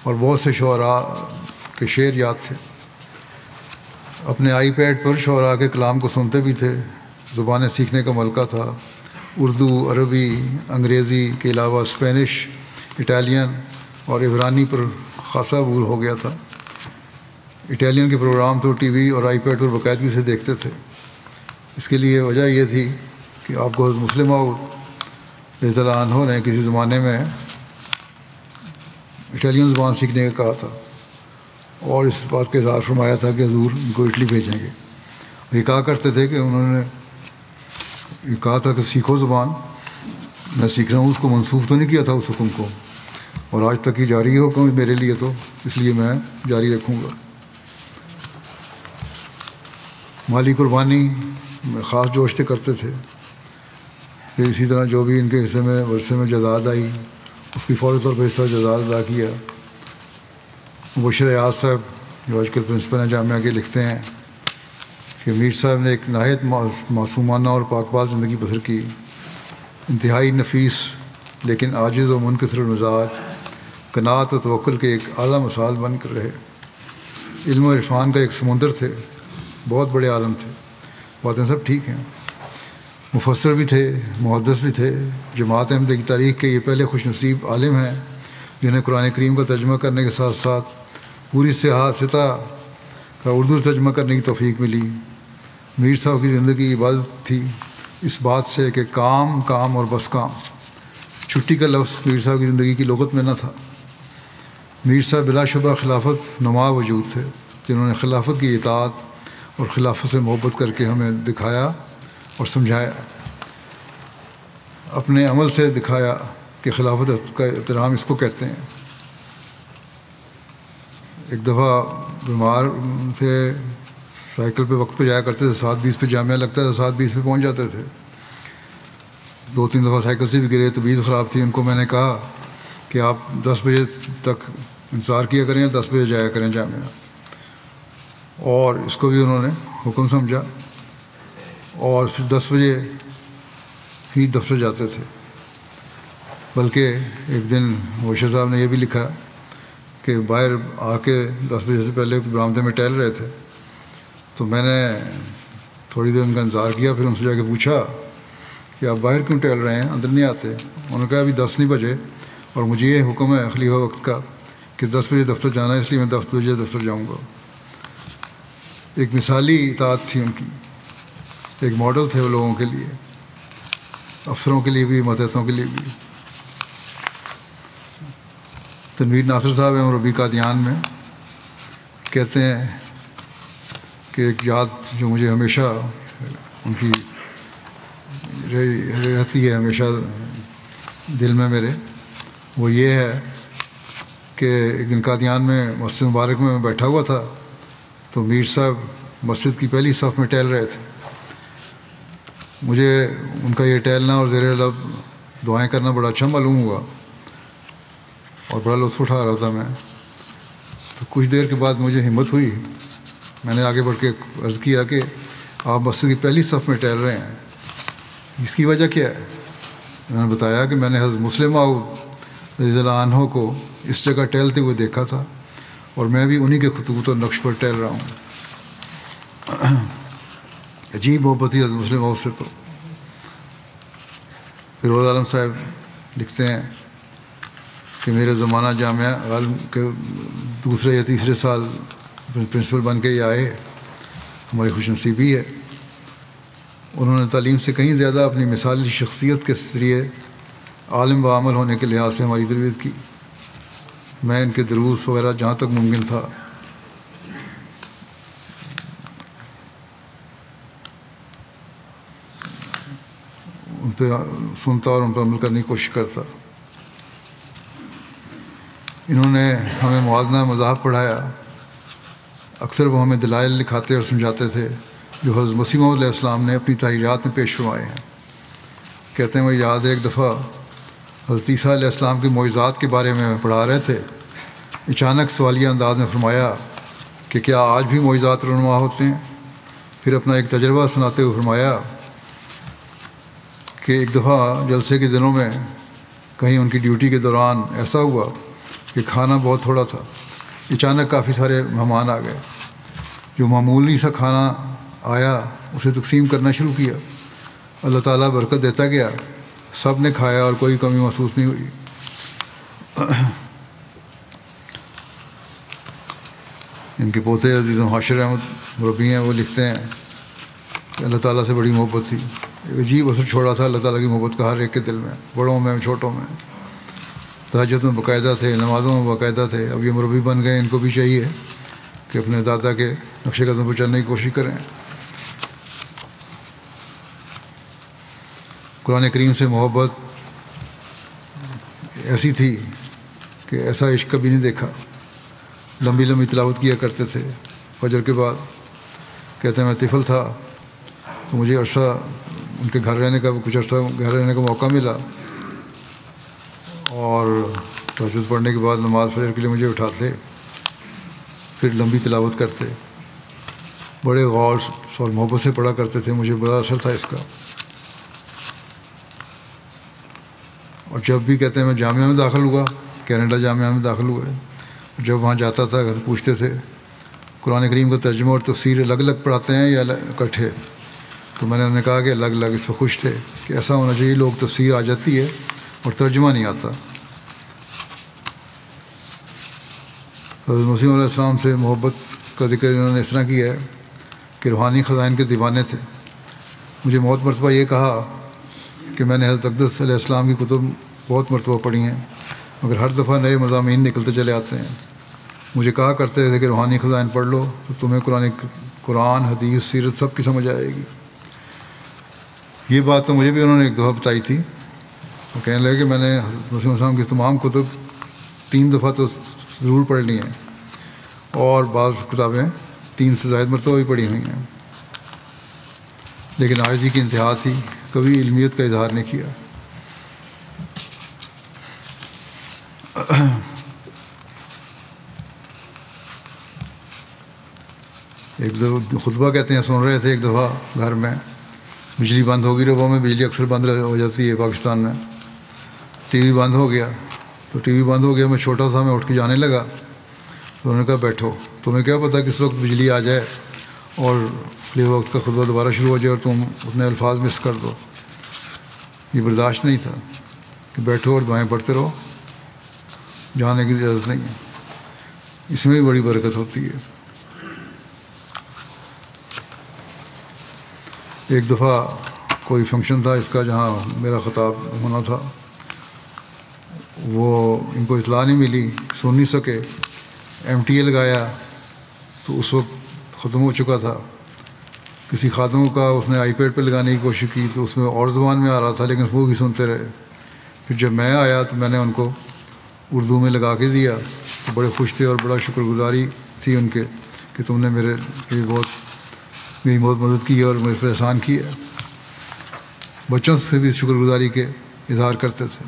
اور بہت سے شعراء کے شعر یاد تھے. اپنے آئی پیڈ پر شعراء کے کلام کو سنتے بھی تھے. زبانیں سیکھنے کا ملکہ تھا. اردو، عربی، انگریزی کے علاوہ اسپینش، اٹالین اور عبرانی پر خاصا عبور ہو گیا تھا. اٹالین کے پروگرام تو ٹی وی اور آئی پیڈ پر باقاعدگی سے دیکھتے تھے. اس کے لیے وجہ یہ تھی کہ آپ کو حضرت مسلم موعود رضی اللہ عنہ نے کسی زمانے میں اٹالین زبان سیکھنے کا کہا تھا، اور اس بات کا اظہار فرمایا تھا کہ حضور ان کو اٹلی بھیجیں گے. یہ کہا کرتے تھے کہ انہوں نے یہ کہا تھا کہ سیکھو زبان، میں سیکھ رہا ہوں، اس کو منسوخ تو نہیں کیا تھا اس حکم کو، اور آج تک یہ جاری ہو کہ میرے لیے، تو اس لیے میں جاری رکھوں گا. مالی قربانی میں خاص جوش سے کرتے تھے. پھر اسی طرح جو بھی ان کے حصے میں ورثے میں جائیداد آئی، اس کی فوری طور پر حصہ جائیداد ادا کیا. مبشر ایاز صاحب جو آج کل پرنسپل ہیں جامعہ کے، لکھتے ہیں کہ میر صاحب نے ایک نہایت معصومانہ اور پاک باز زندگی بسر کی. انتہائی نفیس لیکن عاجز و منکسر المزاج، قناعت و توکل کے ایک اعلیٰ مثال بن کر رہے. علم و عرفان کا ایک سمندر تھے، بہت بڑے عالم تھے. باتیں سب ٹھیک ہیں. مفسر بھی تھے، محدث بھی تھے. جماعت احمدیہ کی تاریخ کے یہ پہلے خوش نصیب عالم ہیں جنہیں قرآن کریم کا ترجمہ کرنے کے ساتھ ساتھ پوری سطح کا اردو ترجمہ کرنے کی توفیق ملی. میر صاحب کی زندگی عبادت تھی اس بات سے کہ کام کام اور بس کام. چھٹی کا لفظ میر صاحب کی زندگی کی لغت میں نہ تھا. میر صاحب بلا شبہ خلافت نما وجود تھے، جنہوں نے خلافت کی اطاعت اور خلافت سے محبت کر کے ہمیں دکھایا اور سمجھایا، اپنے عمل سے دکھایا کہ خلافت کا احترام اس کو کہتے ہیں. ایک دفعہ بیمار تھے، سائیکل پہ وقت پہ جایا کرتے تھے، 7:20 پہ جامعہ لگتا تھا، 7:20 پہ پہنچ جاتے تھے. 2-3 دفعہ سائیکل سے بھی گرے، طبیعت خراب تھی. ان کو میں نے کہا کہ آپ 10 بجے تک انتظار کیا کریں، 10 بجے جایا کریں جامعہ، اور اس کو بھی انہوں نے حکم سمجھا، اور پھر 10 بجے ہی دفتر جاتے تھے۔ بلکہ ایک دن موشر صاحب نے یہ بھی لکھا کہ باہر آ کے 10 بجے سے پہلے برآمدے میں ٹہل رہے تھے، تو میں نے تھوڑی دیر ان کا انتظار کیا، پھر ان سے جا کے پوچھا کہ آپ باہر کیوں ٹہل رہے ہیں، اندر نہیں آتے؟ انہوں نے کہا ابھی 10 نہیں بجے اور مجھے یہ حکم ہے خلیفہ وقت کا کہ 10 بجے دفتر جانا ہے، اس لیے میں 10 بجے دفتر جاؤں گا۔ ایک مثالی اطاعت تھی ان کی، ایک ماڈل تھے وہ لوگوں کے لیے، افسروں کے لیے بھی، ماتحتوں کے لیے بھی۔ تنویر ناصر صاحب ہیں ربیع قادیان میں، کہتے ہیں کہ ایک یاد جو مجھے ہمیشہ ان کی رہتی ہے ہمیشہ دل میں میرے، وہ یہ ہے کہ ایک دن قادیان میں مسجد مبارک میں بیٹھا ہوا تھا، تو میر صاحب مسجد کی پہلی صف میں ٹہل رہے تھے۔ مجھے ان کا یہ ٹہلنا اور زیر لب دعائیں کرنا بڑا اچھا معلوم ہوا اور بڑا لطف اٹھا رہا تھا میں۔ تو کچھ دیر کے بعد مجھے ہمت ہوئی، میں نے آگے بڑھ کے عرض کیا کہ آپ مسجد کی پہلی صف میں ٹہل رہے ہیں، اس کی وجہ کیا ہے؟ انہوں نے بتایا کہ میں نے حضرت مسلم موعود رضی اللہ عنہ کو اس جگہ ٹہلتے ہوئے دیکھا تھا، اور میں بھی انہی کے خطوط اور نقش پر ٹہل رہا ہوں۔ عجیب محبت تھی حضرت مسلم موعود سے۔ تو فیروز عالم صاحب لکھتے ہیں کہ میرے زمانہ جامعہ عالم کے دوسرے یا تیسرے سال پرنسپل بن کے ہی آئے، ہماری خوش نصیبی ہے۔ انہوں نے تعلیم سے کہیں زیادہ اپنی مثالی شخصیت کے ذریعے عالم و عامل ہونے کے لحاظ سے ہماری تربیت کی۔ میں ان کے دروس وغیرہ جہاں تک ممکن تھا ان پہ سنتا اور ان پہ عمل کرنے کی کوشش کرتا۔ انہوں نے ہمیں موازنہ مذاہب پڑھایا۔ اکثر وہ ہمیں دلائل لکھاتے اور سمجھاتے تھے جو حضرت مسیح موعود علیہ السلام نے اپنی تحریرات میں پیش فرمائے ہیں۔ کہتے ہیں وہ یاد ہے ایک دفعہ حضرت عیسیٰ علیہ السلام کے معجزات کے بارے میں پڑھا رہے تھے، اچانک سوالیہ انداز میں فرمایا کہ کیا آج بھی معجزات رونما ہوتے ہیں؟ پھر اپنا ایک تجربہ سناتے ہوئے فرمایا کہ ایک دفعہ جلسے کے دنوں میں کہیں ان کی ڈیوٹی کے دوران ایسا ہوا کہ کھانا بہت تھوڑا تھا، اچانک کافی سارے مہمان آ گئے۔ جو معمولی سا کھانا آیا اسے تقسیم کرنا شروع کیا، اللہ تعالیٰ برکت دیتا گیا، سب نے کھایا اور کوئی کمی محسوس نہیں ہوئی۔ ان کے پوتے عزیز حاشر احمد ربیع ہیں، وہ لکھتے ہیں کہ اللہ تعالیٰ سے بڑی محبت تھی، ایک عجیب اثر چھوڑا تھا اللہ تعالیٰ کی محبت کا ہر ایک کے دل میں، بڑوں میں چھوٹوں میں۔ تہجد میں باقاعدہ تھے، نمازوں میں باقاعدہ تھے۔ اب یہ مربی بن گئے، ان کو بھی چاہیے کہ اپنے دادا کے نقش قدم پر چلنے کی کوشش کریں۔ قرآن کریم سے محبت ایسی تھی کہ ایسا عشق کبھی نہیں دیکھا۔ لمبی لمبی تلاوت کیا کرتے تھے فجر کے بعد۔ کہتے ہیں میں طفل تھا تو مجھے عرصہ ان کے گھر رہنے کا کچھ عرصہ گھر رہنے کا موقع ملا، اور تہجد پڑھنے کے بعد نماز فجر کے لیے مجھے اٹھاتے، پھر لمبی تلاوت کرتے، بڑے غور اور محبت سے پڑھا کرتے تھے، مجھے بڑا اثر تھا اس کا۔ اور جب بھی کہتے ہیں میں جامعہ میں داخل ہوا، کینیڈا جامعہ میں داخل ہوئے، جب وہاں جاتا تھا پوچھتے تھے قرآن کریم کا ترجمہ اور تفسیر الگ الگ پڑھاتے ہیں یا اکٹھے؟ تو میں نے انہیں کہا کہ الگ الگ۔ اس پہ خوش تھے کہ ایسا ہونا چاہیے، لوگ تفسیر آ جاتی ہے اور ترجمہ نہیں آتا۔ حضرت مسیح علیہ السلام سے محبت کا ذکر انہوں نے اس طرح کیا ہے کہ روحانی خزائن کے دیوانے تھے۔ مجھے بہت مرتبہ یہ کہا کہ میں نے حضرت اقدس علیہ السلام کی کتب بہت مرتبہ پڑھی ہیں، مگر ہر دفعہ نئے مضامین نکلتے چلے آتے ہیں۔ مجھے کہا کرتے تھے کہ روحانی خزائن پڑھ لو تو تمہیں قرآن حدیث سیرت سب کی سمجھ آئے گی۔ یہ بات تو مجھے بھی انہوں نے ایک دفعہ بتائی تھی۔ وہ کہنے لگے کہ میں نے حضرت مسیح السلام کی تمام کتب 3 دفعہ تو ضرور پڑھ لی ہیں، اور بعض کتابیں 3 سے زائد مرتبہ بھی پڑھی ہوئی ہیں، لیکن عاجزی کی انتہا تھی، کبھی علمیت کا اظہار نہیں کیا۔ ایک دفعہ خطبہ کہتے ہیں سن رہے تھے، ایک دفعہ گھر میں بجلی بند ہو گئی، ربوں میں بجلی اکثر بند ہو جاتی ہے پاکستان میں، ٹی وی بند ہو گیا، تو ٹی وی بند ہو گیا، میں چھوٹا تھا، میں اٹھ کے جانے لگا، تو انہوں نے کہا بیٹھو، تمہیں کیا پتہ کس وقت بجلی آ جائے اور پلے وقت کا خطبہ دوبارہ شروع ہو جائے اور تم اتنے الفاظ مس کر دو۔ یہ برداشت نہیں تھا کہ بیٹھو اور دعائیں پڑھتے رہو، جانے کی اجازت نہیں ہے، اس میں بھی بڑی برکت ہوتی ہے۔ ایک دفعہ کوئی فنکشن تھا اس کا جہاں میرا خطاب ہونا تھا، وہ ان کو اطلاع نہیں ملی، سن نہیں سکے، ایم ٹی اے لگایا تو اس وقت ختم ہو چکا تھا، کسی خاتون کا اس نے آئی پیڈ پہ لگانے کی کوشش کی تو اس میں اور زبان میں آ رہا تھا، لیکن وہ بھی سنتے رہے۔ پھر جب میں آیا تو میں نے ان کو اردو میں لگا کے دیا، تو بڑے خوش تھے اور بڑا شکر گزاری تھی ان کے کہ تم نے میری بہت مدد کی ہے اور میرے پہ احسان کیا ہے۔ بچوں سے بھی شکر گزاری کے اظہار کرتے تھے۔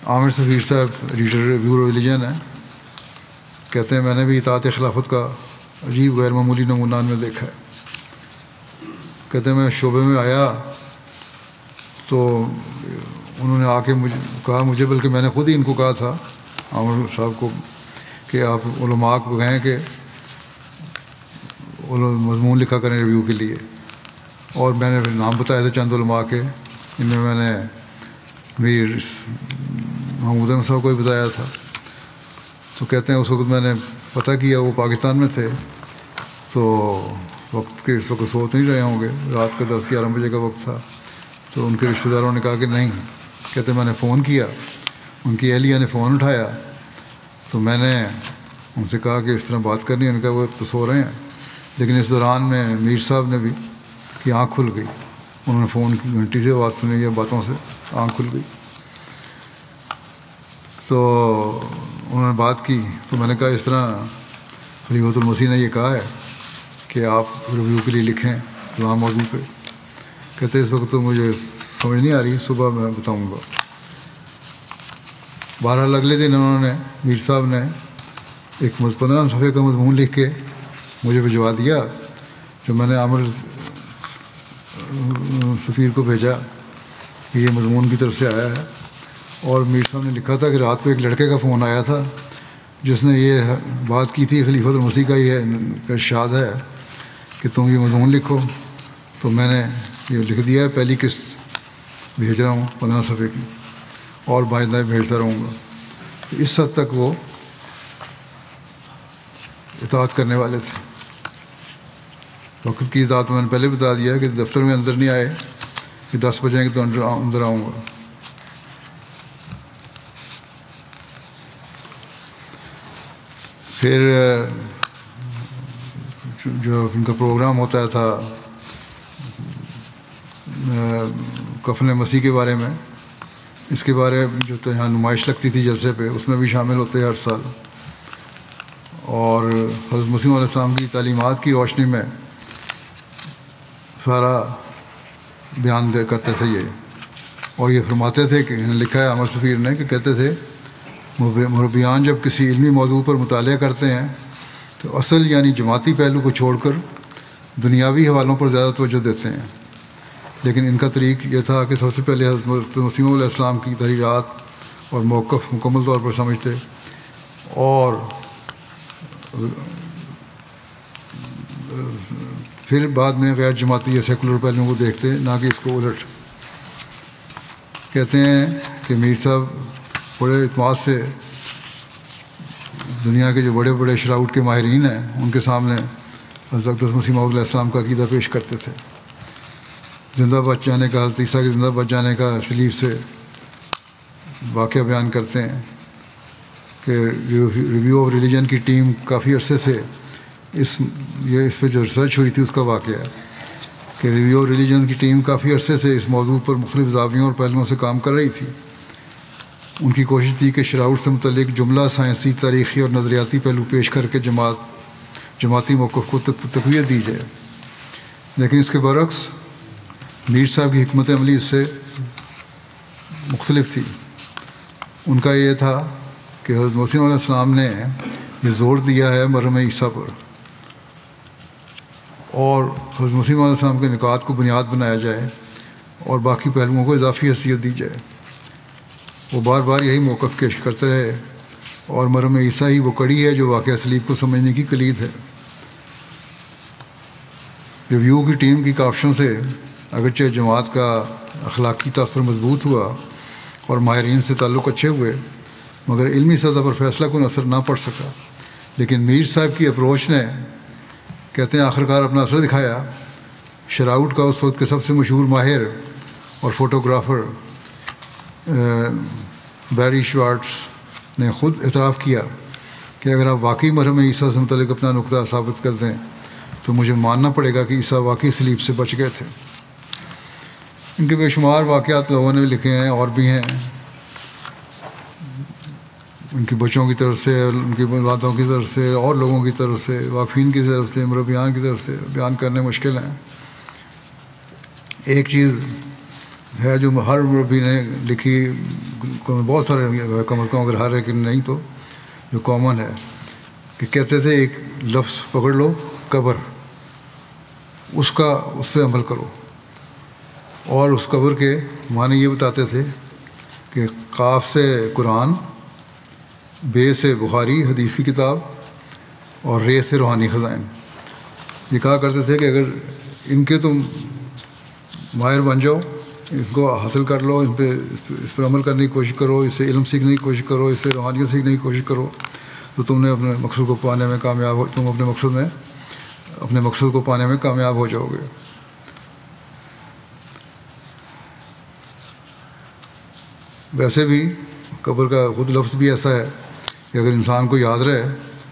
عامر سفیر صاحب ایڈیٹر بیورو ریلیجن ہیں، کہتے ہیں میں نے بھی اطاعت خلافت کا عجیب غیر معمولی نمونہ میں دیکھا ہے۔ کہتے ہیں میں شعبے میں آیا تو انہوں نے آ کے مجھے بلکہ میں نے خود ہی ان کو کہا تھا عامر صاحب کو کہ آپ علماء کو کہیں کہ مضمون لکھا کریں ریویو کے لیے، اور میں نے نام بتایا تھا چند علماء کے، ان میں نے میر محمود احمد صاحب کو بھی بتایا تھا۔ تو کہتے ہیں اس وقت میں نے پتہ کیا وہ پاکستان میں تھے، تو وقت کے اس وقت سوچ نہیں رہے ہوں گے، رات کا 10-11 بجے کا وقت تھا، تو ان کے رشتہ داروں نے کہا کہ نہیں، کہتے میں نے فون کیا، ان کی اہلیہ نے فون اٹھایا، تو میں نے ان سے کہا کہ اس طرح بات کرنی ہے، ان کا وہ اب تو سو رہے ہیں، لیکن اس دوران میں میر صاحب نے بھی کی آنکھ کھل گئی، انہوں نے فون کی گھنٹی سے آواز سنی یا باتوں سے آنکھ کھل گئی، تو انہوں نے بات کی، تو میں نے کہا اس طرح خلیفۃ المسیح نے یہ کہا ہے کہ آپ ریویو کے لیے لکھیں فلاں موضوع پہ۔ کہتے اس وقت تو مجھے سمجھ نہیں آ رہی، صبح میں بتاؤں گا۔ بہرحال اگلے دن انہوں نے میر صاحب نے ایک 15 صفحے کا مضمون لکھ کے مجھے بھجوا دیا، جو میں نے عامر سفیر کو بھیجا کہ یہ مضمون کی طرف سے آیا ہے، اور میر صاحب نے لکھا تھا کہ رات کو ایک لڑکے کا فون آیا تھا جس نے یہ بات کی تھی خلیفۃ المسیح کا یہ ارشاد ہے کہ تم یہ مضمون لکھو، تو میں نے یہ لکھ دیا ہے، پہلی قسط بھیج رہا ہوں 15 صفحے کی، اور باقاعدہ بھیجتا رہوں گا۔ تو اس حد تک وہ اطاعت کرنے والے تھے۔ وقت کی اطاعت میں نے پہلے بتا دیا کہ دفتر میں اندر نہیں آئے کہ 10 بجیں گے تو اندر آؤں گا۔ پھر جو ان کا پروگرام ہوتا تھا کفن مسیح کے بارے میں، اس کے بارے میں جو یہاں نمائش لگتی تھی جلسے پہ، اس میں بھی شامل ہوتے ہر سال، اور حضرت مسیح علیہ السلام کی تعلیمات کی روشنی میں سارا بیان کرتے تھے یہ، اور یہ فرماتے تھے کہ لکھا ہے عامر سفیر نے کہ کہتے تھے مربیان جب کسی علمی موضوع پر مطالعہ کرتے ہیں تو اصل یعنی جماعتی پہلو کو چھوڑ کر دنیاوی حوالوں پر زیادہ توجہ دیتے ہیں، لیکن ان کا طریق یہ تھا کہ سب سے پہلے حضرت مسیح علیہ السلام کی تحریرات اور موقف مکمل طور پر سمجھتے، اور پھر بعد میں غیر جماعتی یا سیکولر پہلوؤں کو دیکھتے، نہ کہ اس کو الٹ۔ کہتے ہیں کہ میر صاحب بڑے اعتماد سے دنیا کے جو بڑے بڑے شراؤٹ کے ماہرین ہیں ان کے سامنے حضرت مسیح علیہ السلام کا عقیدہ پیش کرتے تھے، زندہ بچ جانے کا، حضرت عیسیٰ کے زندہ بچ جانے کا سلیب سے واقعہ بیان کرتے ہیں کہ ریویو آف ریلیجن کی ٹیم کافی عرصے سے اس پہ جو ریسرچ ہوئی تھی اس کا واقعہ ہے کہ ریویو آف ریلیجن کی ٹیم کافی عرصے سے اس موضوع پر مختلف زاویوں اور پہلوؤں سے کام کر رہی تھی۔ ان کی کوشش تھی کہ شراؤٹ سے متعلق جملہ سائنسی، تاریخی اور نظریاتی پہلو پیش کر کے جماعتی موقف کو تقویت دی جائے، لیکن اس کے برعکس میر صاحب کی حکمت عملی اس سے مختلف تھی۔ ان کا یہ تھا کہ حضرت مسیح علیہ السلام نے یہ زور دیا ہے مریم عیسیٰ پر، اور حضرت مسیح علیہ السلام کے نکات کو بنیاد بنایا جائے اور باقی پہلوؤں کو اضافی حیثیت دی جائے۔ وہ بار بار یہی موقف پیش کرتے رہے، اور مریم عیسیٰ ہی وہ کڑی ہے جو واقعہ صلیب کو سمجھنے کی کلید ہے۔ ریویو کی ٹیم کی کاوشوں سے اگرچہ جماعت کا اخلاقی تاثر مضبوط ہوا اور ماہرین سے تعلق اچھے ہوئے، مگر علمی سطح پر فیصلہ کن اثر نہ پڑ سکا۔ لیکن میر صاحب کی اپروچ نے، کہتے ہیں، آخرکار اپنا اثر دکھایا۔ شراؤٹ کا اس وقت کے سب سے مشہور ماہر اور فوٹوگرافر بیری شوارٹز نے خود اعتراف کیا کہ اگر آپ واقعی مریم عیسیٰ سے متعلق اپنا نقطہ ثابت کر دیں تو مجھے ماننا پڑے گا کہ عیسیٰ واقعی صلیب سے بچ گئے تھے۔ ان کے بے شمار واقعات لوگوں نے لکھے ہیں اور بھی ہیں، ان کے بچوں کی طرف سے، ان کی اولادوں کی طرف سے، اور لوگوں کی طرف سے، واقفین کی طرف سے، مربیان کی طرف سے بیان کرنے مشکل ہیں۔ ایک چیز ہے جو ہر مربی نے لکھی، بہت سارے، کم از کم اگر ہر ایک نہیں تو جو کامن ہے، کہ کہتے تھے ایک لفظ پکڑ لو، قبر، اس پہ عمل کرو، اور اس قبر کے معنی یہ بتاتے تھے کہ قاف سے قرآن، بے سے بخاری حدیث کی کتاب، اور رے سے روحانی خزائن۔ یہ کہا کرتے تھے کہ اگر ان کے تم ماہر بن جاؤ، اس کو حاصل کر لو، اس پر عمل کرنے کی کوشش کرو، اس سے علم سیکھنے کی کوشش کرو، اس سے روحانیت سیکھنے کی کوشش کرو، تو تم نے اپنے مقصد کو پانے میں کامیاب ہو، تم اپنے مقصد کو پانے میں کامیاب ہو جاؤ گے۔ ویسے بھی قبر کا خود لفظ بھی ایسا ہے کہ اگر انسان کو یاد رہے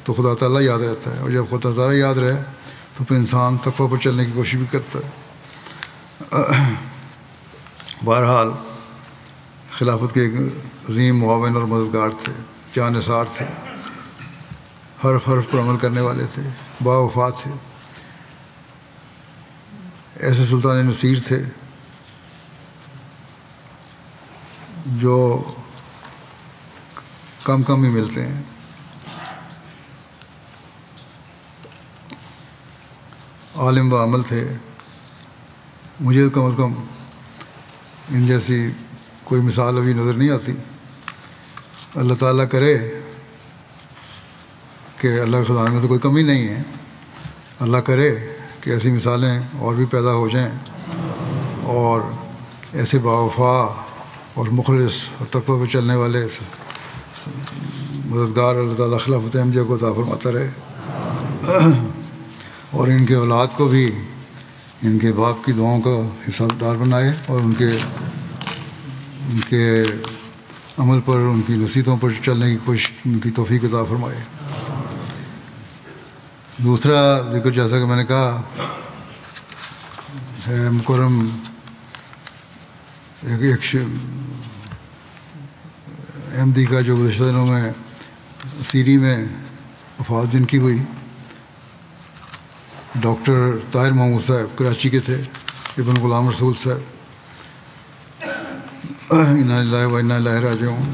تو خدا تعالیٰ یاد رہتا ہے، اور جب خدا تعالیٰ یاد رہے تو پھر انسان تقویٰ پر چلنے کی کوشش بھی کرتا ہے۔ بہرحال خلافت کے ایک عظیم معاون اور مددگار تھے، جانثار تھے، حرف پر عمل کرنے والے تھے، باوفا تھے، ایسے سلطان نصیر تھے جو کم ہی ملتے ہیں۔ عالم و عمل تھے، مجھے کم از کم ان جیسی کوئی مثال ابھی نظر نہیں آتی۔ اللہ تعالیٰ کرے کہ اللہ کے خزانے میں تو کوئی کمی نہیں ہے، اللہ کرے کہ ایسی مثالیں اور بھی پیدا ہو جائیں، اور ایسے باوفا اور مخلص اور تقویٰ پہ چلنے والے مددگار اللہ تعالیٰ خلافت احمدیہ کو عطا فرماتا رہے، اور ان کے اولاد کو بھی ان کے باپ کی دعاؤں کا حساب دار بنائے، اور ان کے عمل پر، ان کی نصیحتوں پر چلنے کی کوشش، ان کی توفیق عطا فرمائے۔ دوسرا ذکر، جیسا کہ میں نے کہا، ہے مکرم ایک احمدی کا جو گزشتہ دنوں میں سیری میں وفات جن کی ہوئی، ڈاکٹر طاہر محمود صاحب، کراچی کے تھے، ابن غلام رسول صاحب، انا للہ و انا الیہ راجعون۔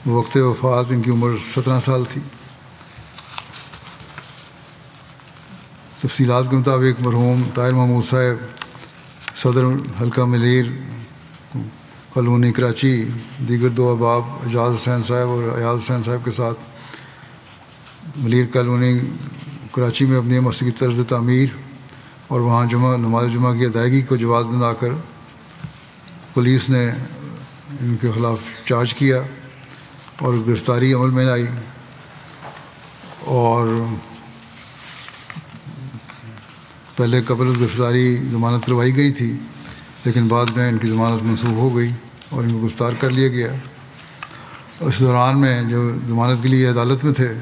وقت وفات ان کی عمر 17 سال تھی۔ تفصیلات کے مطابق مرحوم طاہر محمود صاحب صدر حلقہ ملیر کالونی کراچی دیگر دو احباب اعجاز حسین صاحب اور ایاز حسین صاحب کے ساتھ ملیر کالونی کراچی میں اپنی مسجد کی طرز تعمیر اور وہاں نماز جمعہ کی ادائیگی کو جواز بنا کر پولیس نے ان کے خلاف چارج کیا اور گرفتاری عمل میں آئی، اور پہلے قبل گرفتاری ضمانت کروائی گئی تھی، لیکن بعد میں ان کی ضمانت منسوخ ہو گئی اور ان کو گرفتار کر لیا گیا۔ اس دوران میں جو ضمانت کے لیے عدالت میں تھے،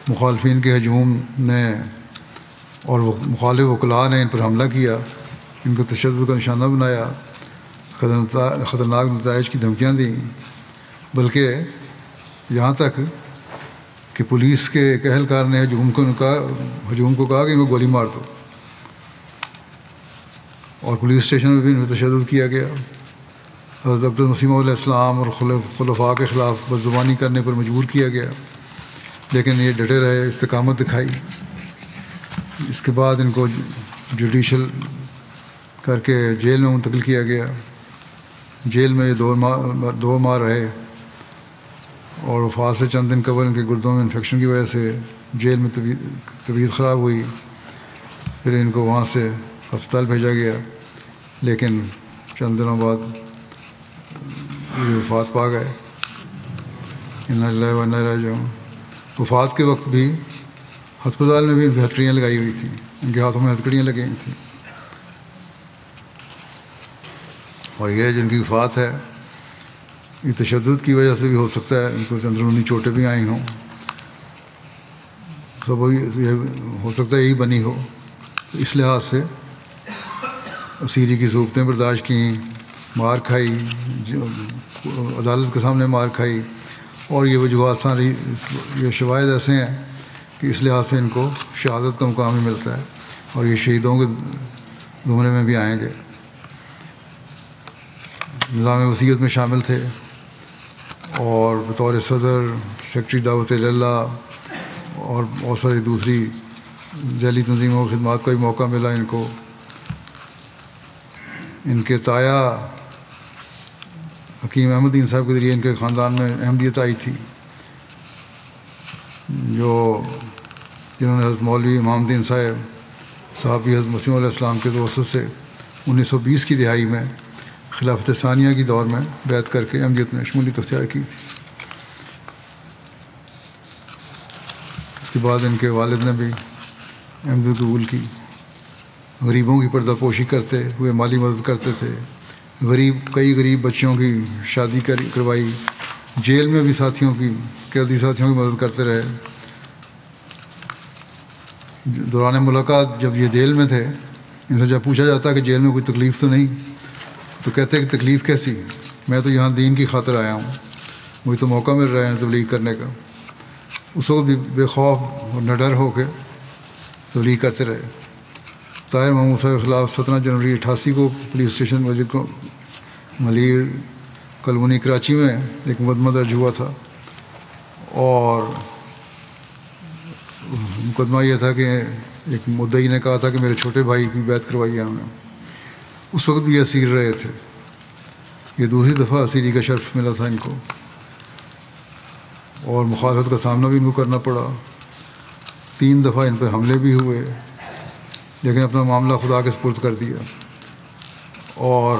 مخالفین کے ہجوم نے اور مخالف وکلاء نے ان پر حملہ کیا، ان کو تشدد کا نشانہ بنایا، خطرناک نتائج کی دھمکیاں دیں، بلکہ یہاں تک کہ پولیس کے ایک اہلکار نے ہجوم کو کہا کہ ان کو گولی مار دو، اور پولیس اسٹیشن میں بھی ان پر تشدد کیا گیا۔ حضرت اقدس مسیح موعود علیہ السلام اور خلفاء کے خلاف بدزبانی کرنے پر مجبور کیا گیا، لیکن یہ ڈٹے رہے، استقامت دکھائی۔ اس کے بعد ان کو جوڈیشل کر کے جیل میں منتقل کیا گیا۔ جیل میں یہ 2 ماہ رہے، اور وفات سے چند دن قبل ان کے گردوں میں انفیکشن کی وجہ سے جیل میں طبیعت خراب ہوئی۔ پھر ان کو وہاں سے ہسپتال بھیجا گیا، لیکن چند دنوں بعد یہ وفات پا گئے۔ انا للہ و انا الیہ راجعون۔ وفات کے وقت بھی ہسپتال میں بھی ان پہ ہتھکڑیاں لگائی ہوئی تھیں، ان کے ہاتھوں میں ہتھکڑیاں لگی ہوئی تھیں۔ اور یہ جن کی وفات ہے، یہ تشدد کی وجہ سے بھی ہو سکتا ہے، ان کو اندرونی چوٹیں بھی آئی ہوں، تو یہ ہو سکتا ہے یہی بنی ہو۔ تو اس لحاظ سے اسیری کی ضرورتیں برداشت کیں، مار کھائی، عدالت کے سامنے مار کھائی، اور یہ وجوہات ساری، یہ شواہد ایسے ہیں کہ اس لحاظ سے ان کو شہادت کا مقام بھی ملتا ہے، اور یہ شہیدوں کے زمرے میں بھی آئیں گے۔ نظام وصیت میں شامل تھے، اور بطور صدر، سیکرٹری دعوت اللہ، اور بہت ساری دوسری ذیلی تنظیموں کی خدمات کا بھی موقع ملا ان کو۔ ان کے تایا حکیم احمد دین صاحب کے ذریعے ان کے خاندان میں احمدیت آئی تھی، جنہوں نے حضرت مولوی امام الدین صاحب حضرت مسیح علیہ السلام کے توسط سے 1920 کی دہائی میں خلافت ثانیہ کی دور میں بیعت کر کے احمدیت میں شمولیت اختیار کی تھی۔ اس کے بعد ان کے والد نے بھی احمدیت قبول کی۔ غریبوں کی پردہ پوشی کرتے ہوئے مالی مدد کرتے تھے، کئی غریب بچوں کی شادی کروائی، جیل میں بھی قیدی ساتھیوں کی مدد کرتے رہے۔ دوران ملاقات جب یہ جیل میں تھے، ان سے جب پوچھا جاتا کہ جیل میں کوئی تکلیف تو نہیں، تو کہتے کہ تکلیف کیسی، میں تو یہاں دین کی خاطر آیا ہوں، مجھے تو موقع مل رہا ہے تبلیغ کرنے کا۔ اس وقت بھی بے خوف اور نڈر ہو کے تبلیغ کرتے رہے۔ طاہر محمود صاحب کے خلاف 17 جنوری 88 کو police station Malir colony Karachi میں ایک مقدمہ درج ہوا تھا، اور مقدمہ یہ تھا کہ ایک مدعی نے کہا تھا کہ میرے چھوٹے بھائی کی بیعت کروائی ہے انہوں نے۔ اس وقت بھی اسیر رہے تھے، یہ دوسری دفعہ اسیری کا شرف ملا تھا ان کو، اور مخالفت کا سامنا بھی ان کو کرنا پڑا۔ 3 دفعہ ان پر حملے بھی ہوئے، لیکن اپنا معاملہ خدا کے سپرد کر دیا، اور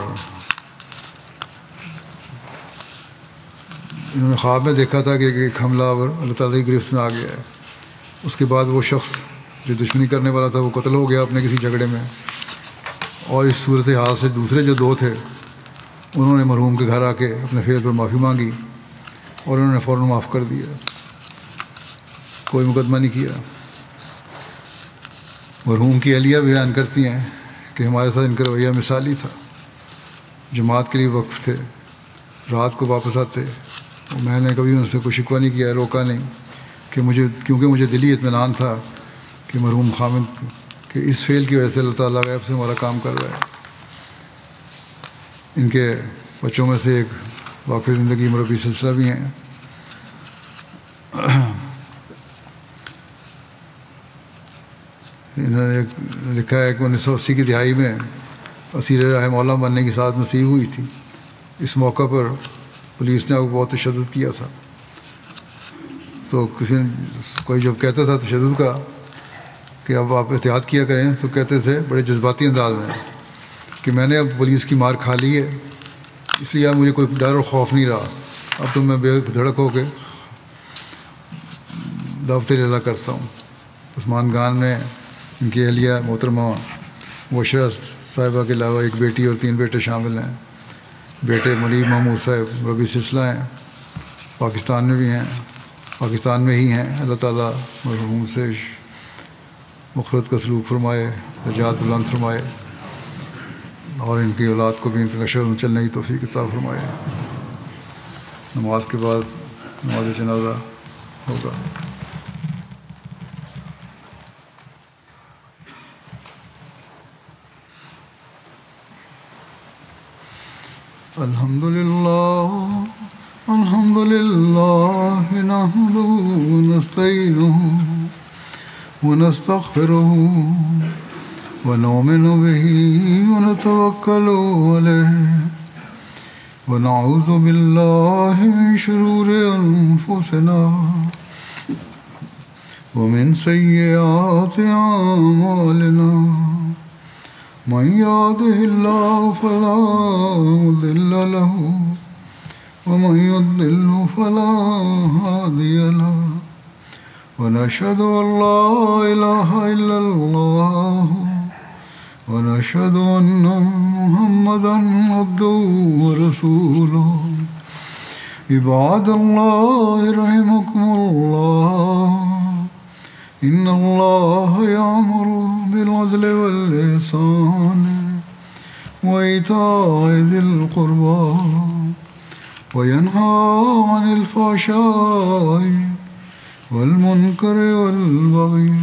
انہوں نے خواب میں دیکھا تھا کہ ایک حملہ آور اللہ تعالیٰ کی گرفت میں آ گیا ہے۔ اس کے بعد وہ شخص جو دشمنی کرنے والا تھا وہ قتل ہو گیا اپنے کسی جھگڑے میں، اور اس صورتحال سے دوسرے جو 2 تھے انہوں نے مرحوم کے گھر آ کے اپنے فعل پر معافی مانگی، اور انہوں نے فوراً معاف کر دیا، کوئی مقدمہ نہیں کیا۔ مرحوم کی اہلیہ بیان کرتی ہیں کہ ہمارے ساتھ ان کا رویہ مثالی تھا، جماعت کے لیے وقف تھے، رات کو واپس آتے، میں نے کبھی ان سے کوئی شکوہ نہیں کیا، روکا نہیں، کیونکہ مجھے دلی اطمینان تھا کہ مرحوم خامد کہ اس فعل کی وجہ سے اللہ تعالیٰ غیب سے ہمارا کام کر رہا ہے۔ ان کے بچوں میں سے ایک واقعی زندگی مربی سلسلہ بھی ہیں۔ انہوں نے لکھا ہے کہ 1980 کی دہائی میں اسیر راہ مولا بننے کی سعادت نصیب ہوئی تھی۔ اس موقع پر پولیس نے آپ کو بہت تشدد کیا تھا، تو کوئی جب کہتا تھا تشدد کا کہ اب آپ احتیاط کیا کریں، تو کہتے تھے بڑے جذباتی انداز میں کہ میں نے اب پولیس کی مار کھا لی ہے، اس لیے اب مجھے کوئی ڈر اور خوف نہیں رہا، اب تو میں بے دھڑک ہو کے دعوت اللہ کرتا ہوں۔ عثمان گان میں ان کی اہلیہ محترمہ مبشرہ صاحبہ کے علاوہ ایک بیٹی اور 3 بیٹے شامل ہیں۔ بیٹے ملیم محمود صاحب ربی سلسلہ ہیں، پاکستان میں بھی ہیں، پاکستان میں ہی ہیں۔ اللہ تعالیٰ مرحوم سے مغفرت کا سلوک فرمائے، درجات بلند فرمائے، اور ان کی اولاد کو بھی ان کے نقشہ میں چلنے کی توفیق عطا فرمائے۔ نماز کے بعد نماز جنازہ ہوگا۔ الحمد لله نحمده ونستعينه ونستغفره ونؤمن به ونتوكل عليه ونعوذ بالله من شرور أنفسنا ومن سيئات أعمالنا من يهده الله فلا مضل له ومن يضلل فلا هادي له ونشهد أن لا إله إلا الله ونشهد أن محمدا عبده ورسوله عباد الله رحمكم الله إن الله يأمر بالعدل والإحسان وإيتاء ذي القربى وينهى عن الفحشاء والمنكر والبغي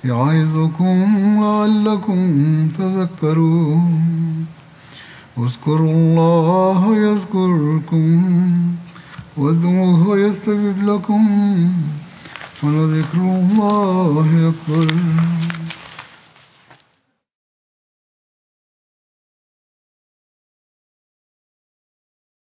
يعظكم لعلكم تذكرون اذكروا الله يذكركم وادعوه يستجب لكم ولذكر الله أكبر.